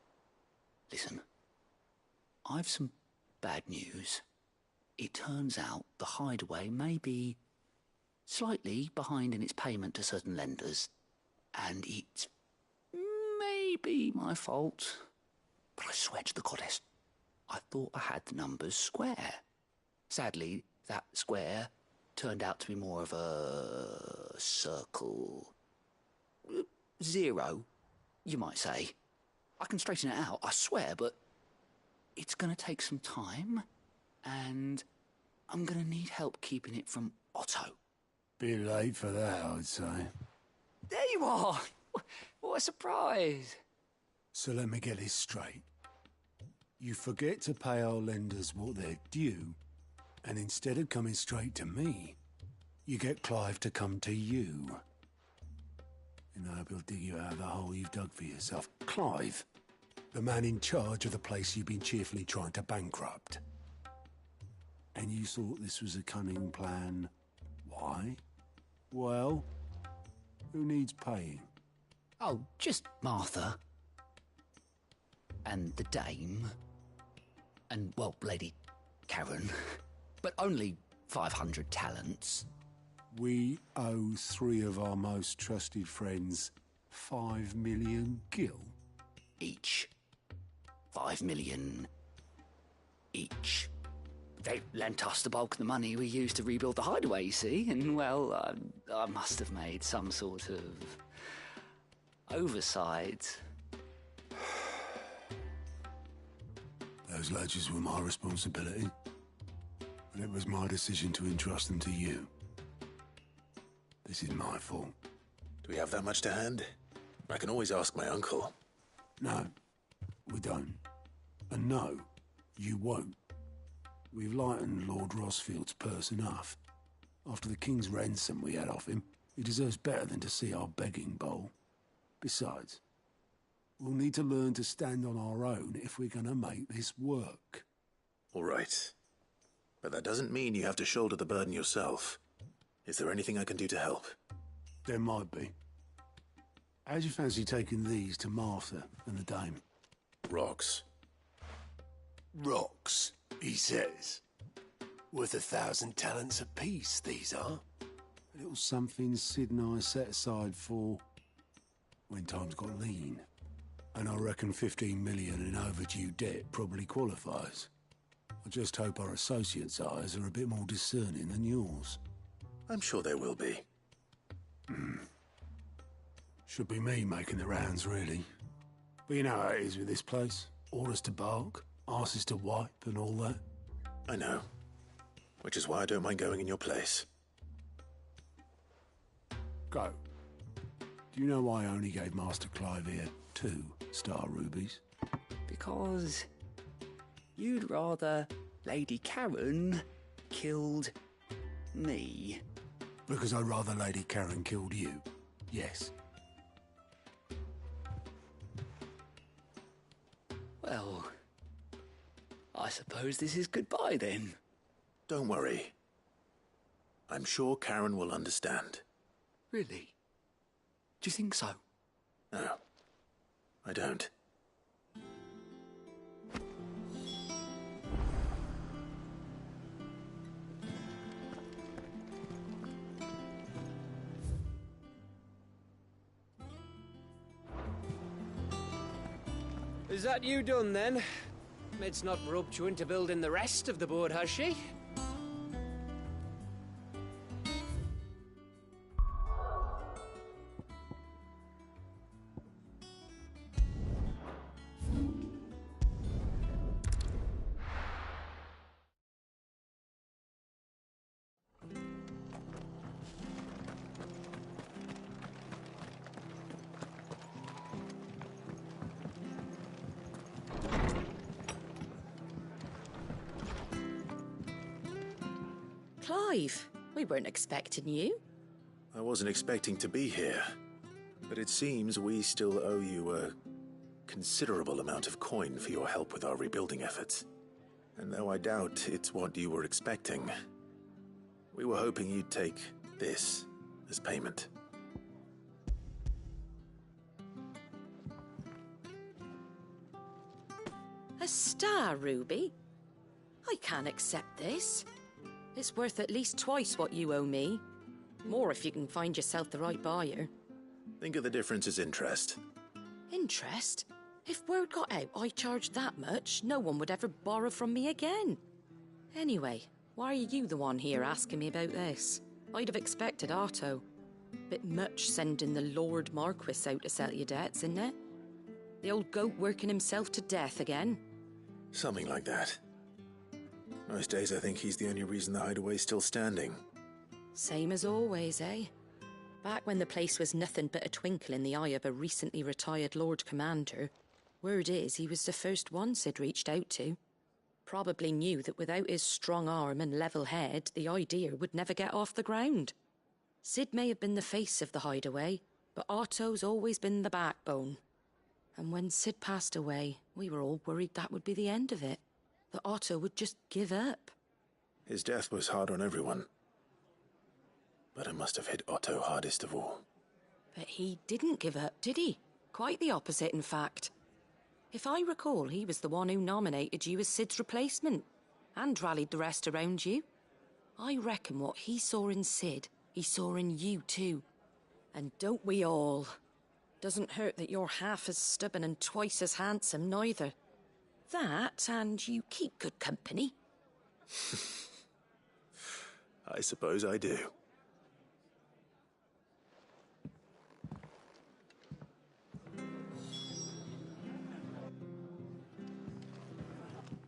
Listen, I've some bad news. It turns out the Hideaway may be slightly behind in its payment to certain lenders, and it may be my fault. But I swear to the goddess, I thought I had the numbers square. Sadly, that square turned out to be more of a circle. Zero, you might say. I can straighten it out, I swear, but it's going to take some time, and I'm going to need help keeping it from Otto. Bit late for that, I'd say. There you are! What a surprise! So let me get this straight. You forget to pay our lenders what they're due, and instead of coming straight to me, you get Clive to come to you. in the hope he'll dig you out of the hole you've dug for yourself. Clive, the man in charge of the place you've been cheerfully trying to bankrupt. And you thought this was a cunning plan. Why? Well, who needs paying? Oh, just Martha. And the dame. And, well, Lady Karen. But only 500 talents. We owe 3 of our most trusted friends 5 million gil. Each. 5 million each. They lent us the bulk of the money we used to rebuild the hideaway, you see, and, well, I must have made some sort of oversight. Those ledgers were my responsibility, and it was my decision to entrust them to you. This is my fault. Do we have that much to hand? I can always ask my uncle. No, we don't. And no, you won't. We've lightened Lord Rosfield's purse enough. After the king's ransom we had off him, he deserves better than to see our begging bowl. Besides, we'll need to learn to stand on our own if we're gonna make this work. All right. But that doesn't mean you have to shoulder the burden yourself. Is there anything I can do to help? There might be. How'd you fancy taking these to Martha and the dame? Rocks. Rocks, he says. Worth 1,000 talents apiece, these are. A little something Sid and I set aside for when times got lean. And I reckon 15 million in overdue debt probably qualifies. I just hope our associates' eyes are a bit more discerning than yours. I'm sure they will be. Should be me making the rounds, really. But you know how it is with this place. Orders to bark, arses to wipe, and all that. I know. Which is why I don't mind going in your place. Go. Do you know why I only gave Master Clive here 2 star rubies? Because you'd rather Lady Karen killed me. Because I'd rather Lady Karen killed you. Yes. Well, I suppose this is goodbye then. Don't worry. I'm sure Karen will understand. Really? Do you think so? No, I don't. Is that you done, then? It's not roped you into building the rest of the board, has she? Clive, we weren't expecting you. I wasn't expecting to be here, but it seems we still owe you a considerable amount of coin for your help with our rebuilding efforts. And though I doubt it's what you were expecting, we were hoping you'd take this as payment. A star ruby? I can't accept this. It's worth at least twice what you owe me. More if you can find yourself the right buyer. Think of the difference as interest. Interest? If word got out I charged that much, no one would ever borrow from me again. Anyway, why are you the one here asking me about this? I'd have expected Otto. Bit much sending the Lord Marquis out to settle your debts, isn't it? The old goat working himself to death again? Something like that. Most days I think he's the only reason the hideaway's still standing. Same as always, eh? Back when the place was nothing but a twinkle in the eye of a recently retired Lord Commander, word is he was the first one Sid reached out to. Probably knew that without his strong arm and level head, the idea would never get off the ground. Sid may have been the face of the hideaway, But Otto's always been the backbone. And when Sid passed away, we were all worried that would be the end of it. That Otto would just give up. His death was hard on everyone. But it must have hit Otto hardest of all. But he didn't give up, did he? Quite the opposite, in fact. If I recall, he was the one who nominated you as Sid's replacement, and rallied the rest around you. I reckon what he saw in Sid, he saw in you too. And don't we all? Doesn't hurt that you're half as stubborn and twice as handsome, neither. That, and you keep good company. I suppose I do.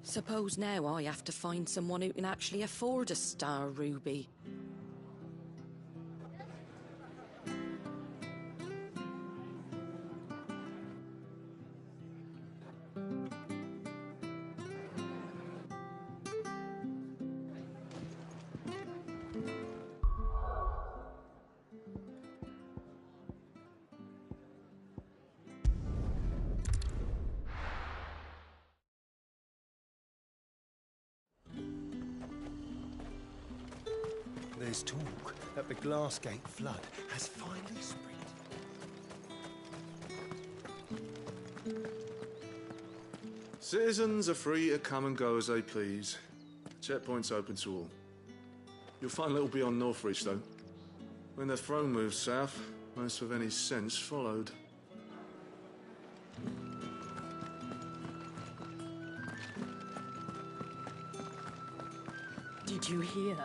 Suppose now I have to find someone who can actually afford a star ruby. There's talk that the Glassgate flood has finally spread. Citizens are free to come and go as they please. Checkpoint's open to all. You'll find little beyond Northridge, though. When the throne moved south, most with any sense followed. Did you hear?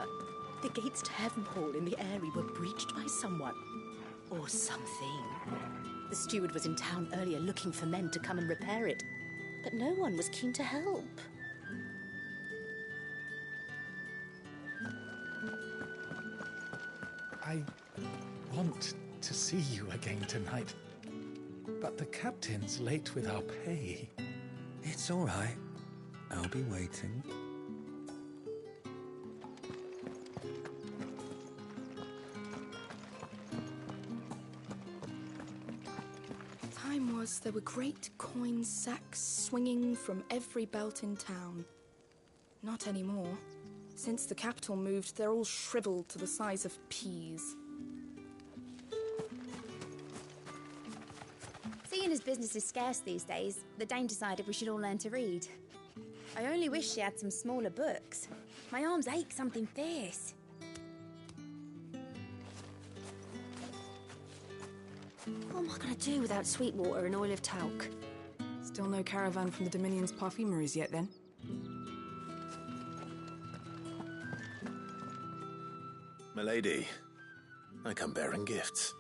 The gates to Heavenhall in the Eyrie were breached by someone. Or something. The steward was in town earlier looking for men to come and repair it. But no one was keen to help. I want to see you again tonight. But the captain's late with our pay. It's all right. I'll be waiting. Time was there were great coin sacks swinging from every belt in town. Not anymore. Since the capital moved, they're all shriveled to the size of peas. Seeing as business is scarce these days, the Dame decided we should all learn to read. I only wish she had some smaller books. My arms ache something fierce. What am I going to do without Sweetwater and Olive Talc? Still no caravan from the Dominion's perfumeries yet, then? Milady, I come bearing gifts.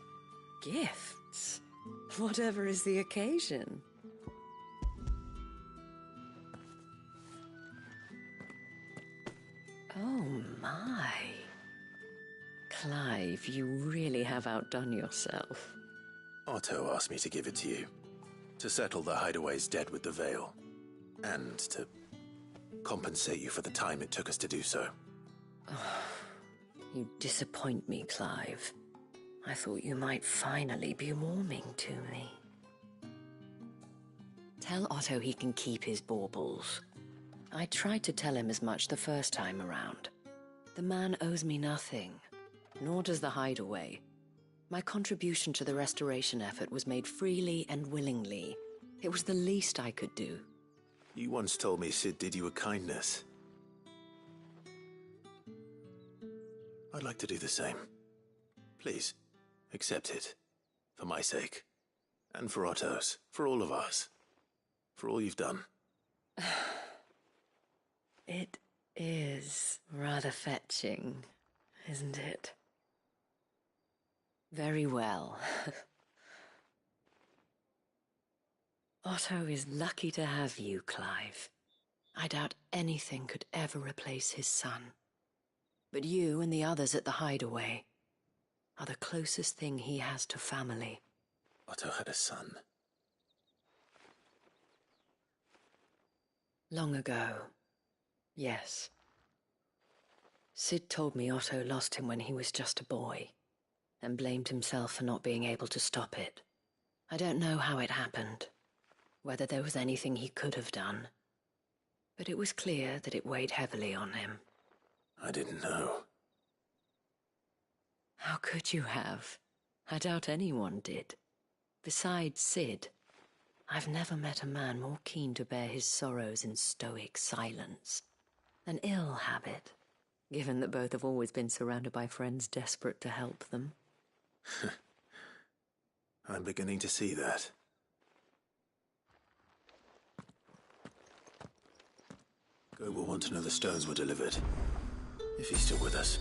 Gifts? Whatever is the occasion. Oh my. Clive, you really have outdone yourself. Otto asked me to give it to you. To settle the Hideaway's debt with the Veil. And to compensate you for the time it took us to do so. You disappoint me, Clive. I thought you might finally be warming to me. Tell Otto he can keep his baubles. I tried to tell him as much the first time around. The man owes me nothing, nor does the Hideaway. My contribution to the restoration effort was made freely and willingly. It was the least I could do. You once told me Sid did you a kindness. I'd like to do the same. Please, accept it. For my sake. And for Otto's. For all of us. For all you've done. It is rather fetching, isn't it? Very well. Otto is lucky to have you, Clive. I doubt anything could ever replace his son. But you and the others at the Hideaway are the closest thing he has to family. Otto had a son. Long ago, yes. Sid told me Otto lost him when he was just a boy. and blamed himself for not being able to stop it. I don't know how it happened, whether there was anything he could have done, but it was clear that it weighed heavily on him. I didn't know. How could you have? I doubt anyone did. Besides Sid, I've never met a man more keen to bear his sorrows in stoic silence. An ill habit, given that both have always been surrounded by friends desperate to help them. I'm beginning to see that. Go will want to know the stones were delivered, if he's still with us.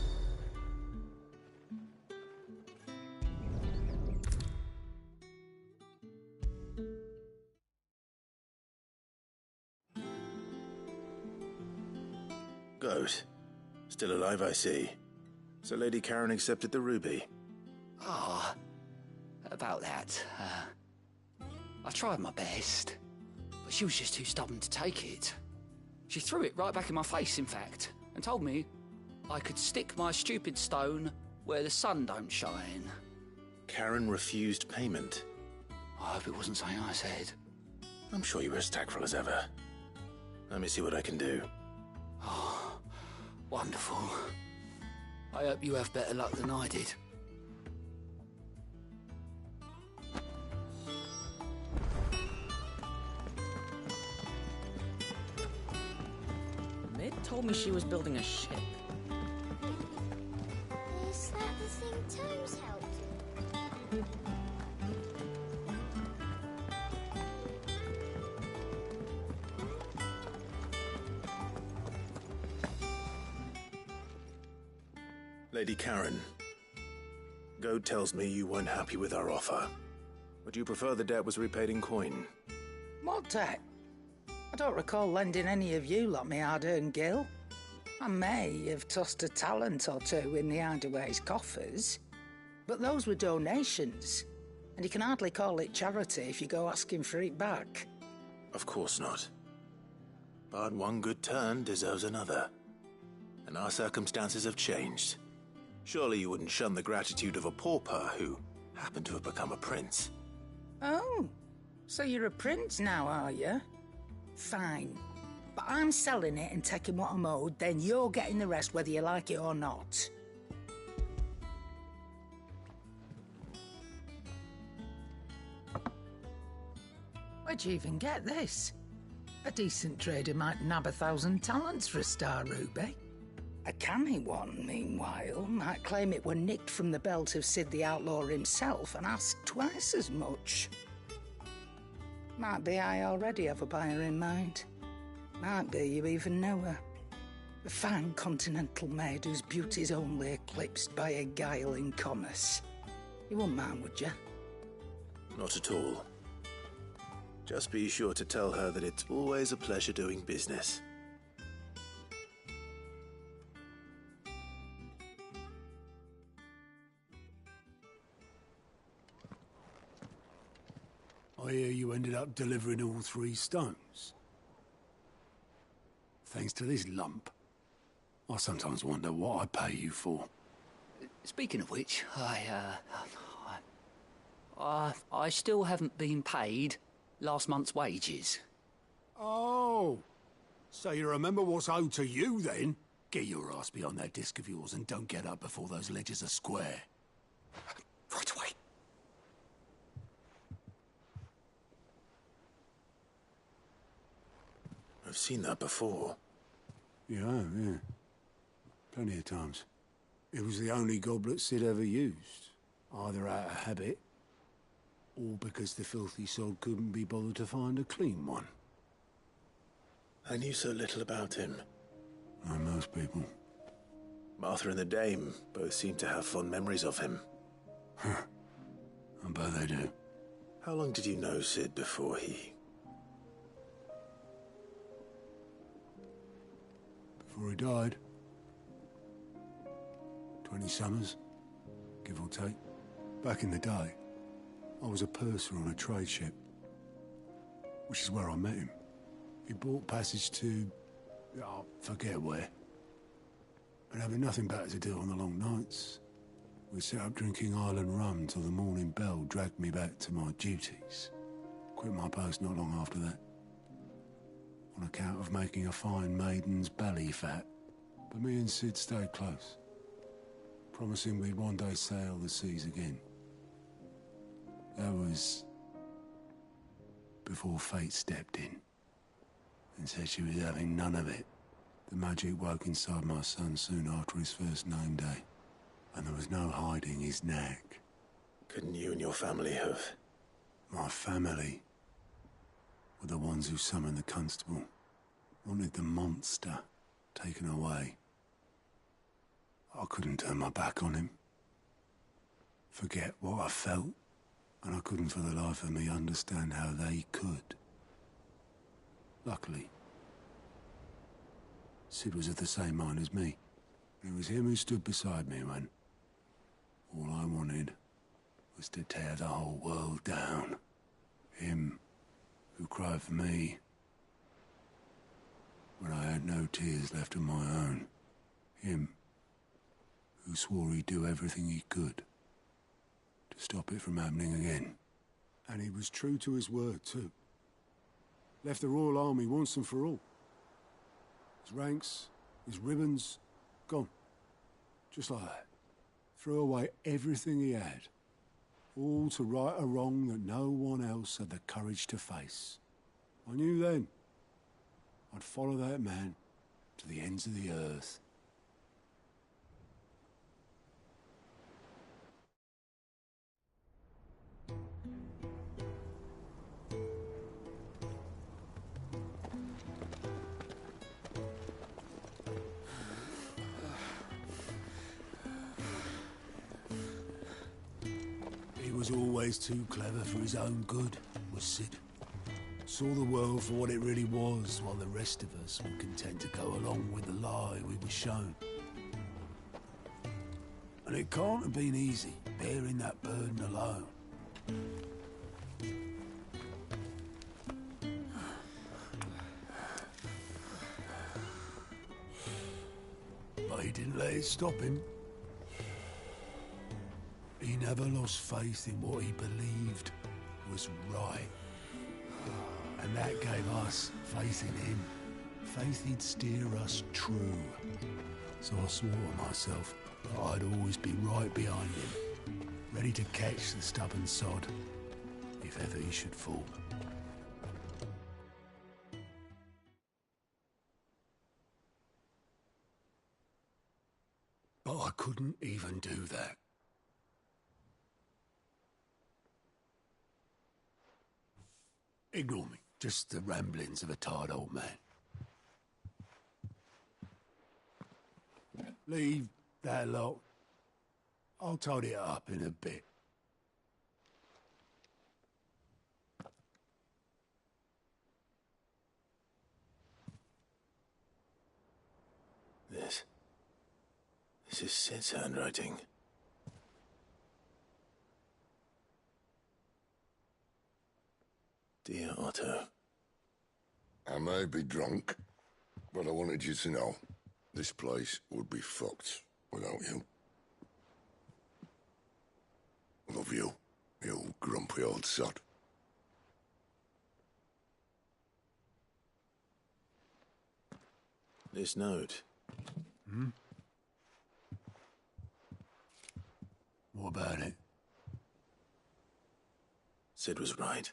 Goat. Still alive, I see. So Lady Karen accepted the ruby. Ah, about that. I tried my best, but she was just too stubborn to take it. She threw it right back in my face, in fact, and told me I could stick my stupid stone where the sun don't shine. Karen refused payment. I hope it wasn't something I said. I'm sure you were as tactful as ever. Let me see what I can do. Oh, wonderful. I hope you have better luck than I did. Mid told me she was building a ship. Is that the thing Tomes helped with? Lady Karen, Goad tells me you weren't happy with our offer. Would you prefer the debt was repaid in coin? What debt? I don't recall lending any of you lot me hard-earned gil. I may have tossed a talent or two in the Hideaway's coffers, but those were donations, and you can hardly call it charity if you go asking for it back. Of course not. But one good turn deserves another. And our circumstances have changed. Surely you wouldn't shun the gratitude of a pauper who happened to have become a prince. Oh, so you're a prince now, are you? Fine. But I'm selling it and taking what I'm owed, then you're getting the rest whether you like it or not. Where'd you even get this? A decent trader might nab 1,000 talents for a star ruby. A canny one, meanwhile, might claim it were nicked from the belt of Sid the Outlaw himself and ask twice as much. Might be I already have a buyer in mind. Might be you even know her. A fine continental maid whose beauty's only eclipsed by a guile in commerce. You wouldn't mind, would you? Not at all. Just be sure to tell her that it's always a pleasure doing business. I hear you ended up delivering all 3 stones. Thanks to this lump. I sometimes wonder what I pay you for. Speaking of which, I still haven't been paid last month's wages. Oh, so you remember what's owed to you then? Get your ass behind that disc of yours and don't get up before those ledgers are square. Right away. I've seen that before. Yeah. Plenty of times. It was the only goblet Sid ever used. Either out of habit, or because the filthy sod couldn't be bothered to find a clean one. I knew so little about him. Like most people. Martha and the Dame both seem to have fond memories of him. I bet they do. How long did you know Sid before he... Before he died. 20 summers, give or take. Back in the day, I was a purser on a trade ship, which is where I met him. He bought passage to... I forget where. And having nothing better to do on the long nights, We set up drinking island rum till the morning bell dragged me back to my duties. Quit my post not long after that. On account of making a fine maiden's belly fat. But me and Sid stayed close, promising we'd one day sail the seas again. That was before fate stepped in and said she was having none of it. The magic woke inside my son soon after his first name day, and there was no hiding his knack. Couldn't you and your family have? My family were the ones who summoned the constable, wanted the monster taken away. I couldn't turn my back on him, forget what I felt, and I couldn't for the life of me understand how they could. Luckily, Sid was of the same mind as me. It was him who stood beside me when all I wanted was to tear the whole world down. Him who cried for me when I had no tears left of my own. Him who swore he'd do everything he could to stop it from happening again. And he was true to his word, too. Left the Royal Army once and for all. His ranks, his ribbons, gone. Just like that. Threw away everything he had. All to right a wrong that no one else had the courage to face. I knew then I'd follow that man to the ends of the earth. He was always too clever for his own good, was Sid. Saw the world for what it really was, while the rest of us were content to go along with the lie we were shown. And it can't have been easy, bearing that burden alone. But he didn't let it stop him. He never lost faith in what he believed was right. And that gave us faith in him. Faith he'd steer us true. So I swore to myself that I'd always be right behind him, ready to catch the stubborn sod if ever he should fall. But I couldn't even do that. Ignore me. Just the ramblings of a tired old man. Leave that lot. I'll tidy it up in a bit. This is Sid's handwriting. Dear Otto. I may be drunk, but I wanted you to know this place would be fucked without you. Love you, you grumpy old sod. This note. Hmm? What about it? Sid was right.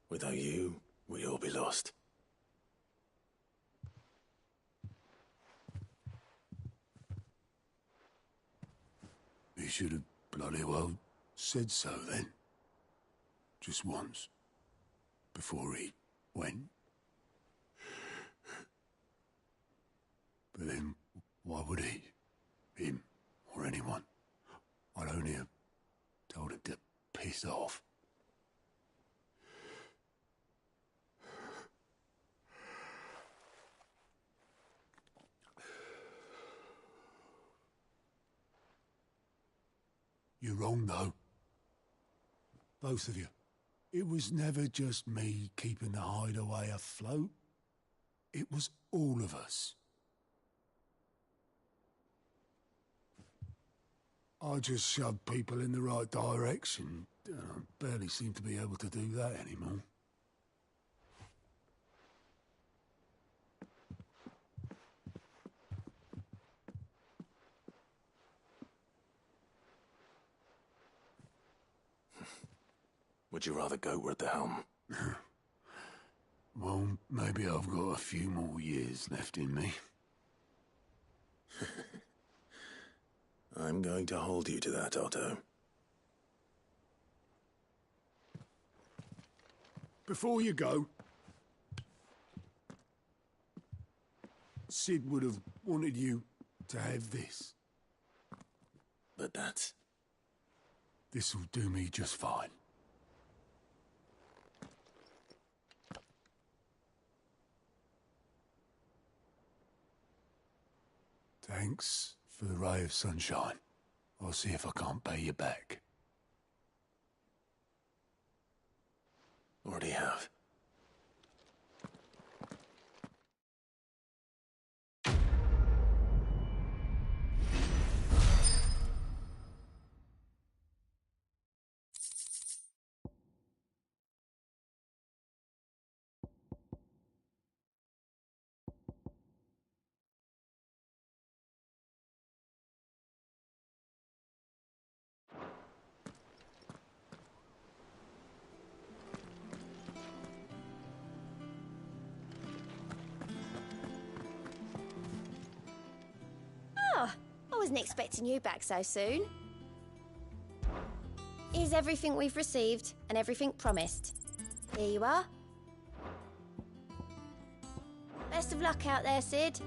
Without you, we'd all be lost. He should have bloody well said so then. Just once. Before he went. But then, why would he? Him, or anyone. I'd only have told him to piss off. You're wrong, though. Both of you. It was never just me keeping the hideaway afloat. It was all of us. I just shove people in the right direction. I barely seem to be able to do that anymore. Would you rather goat were at the helm? Well, maybe I've got a few more years left in me. I'm going to hold you to that, Otto. Before you go, Sid would have wanted you to have this. But that's... This'll do me just fine. Thanks for the ray of sunshine. I'll see if I can't pay you back. Already have. Oh, I wasn't expecting you back so soon. Here's everything we've received and everything promised. Here you are. Best of luck out there, Sid.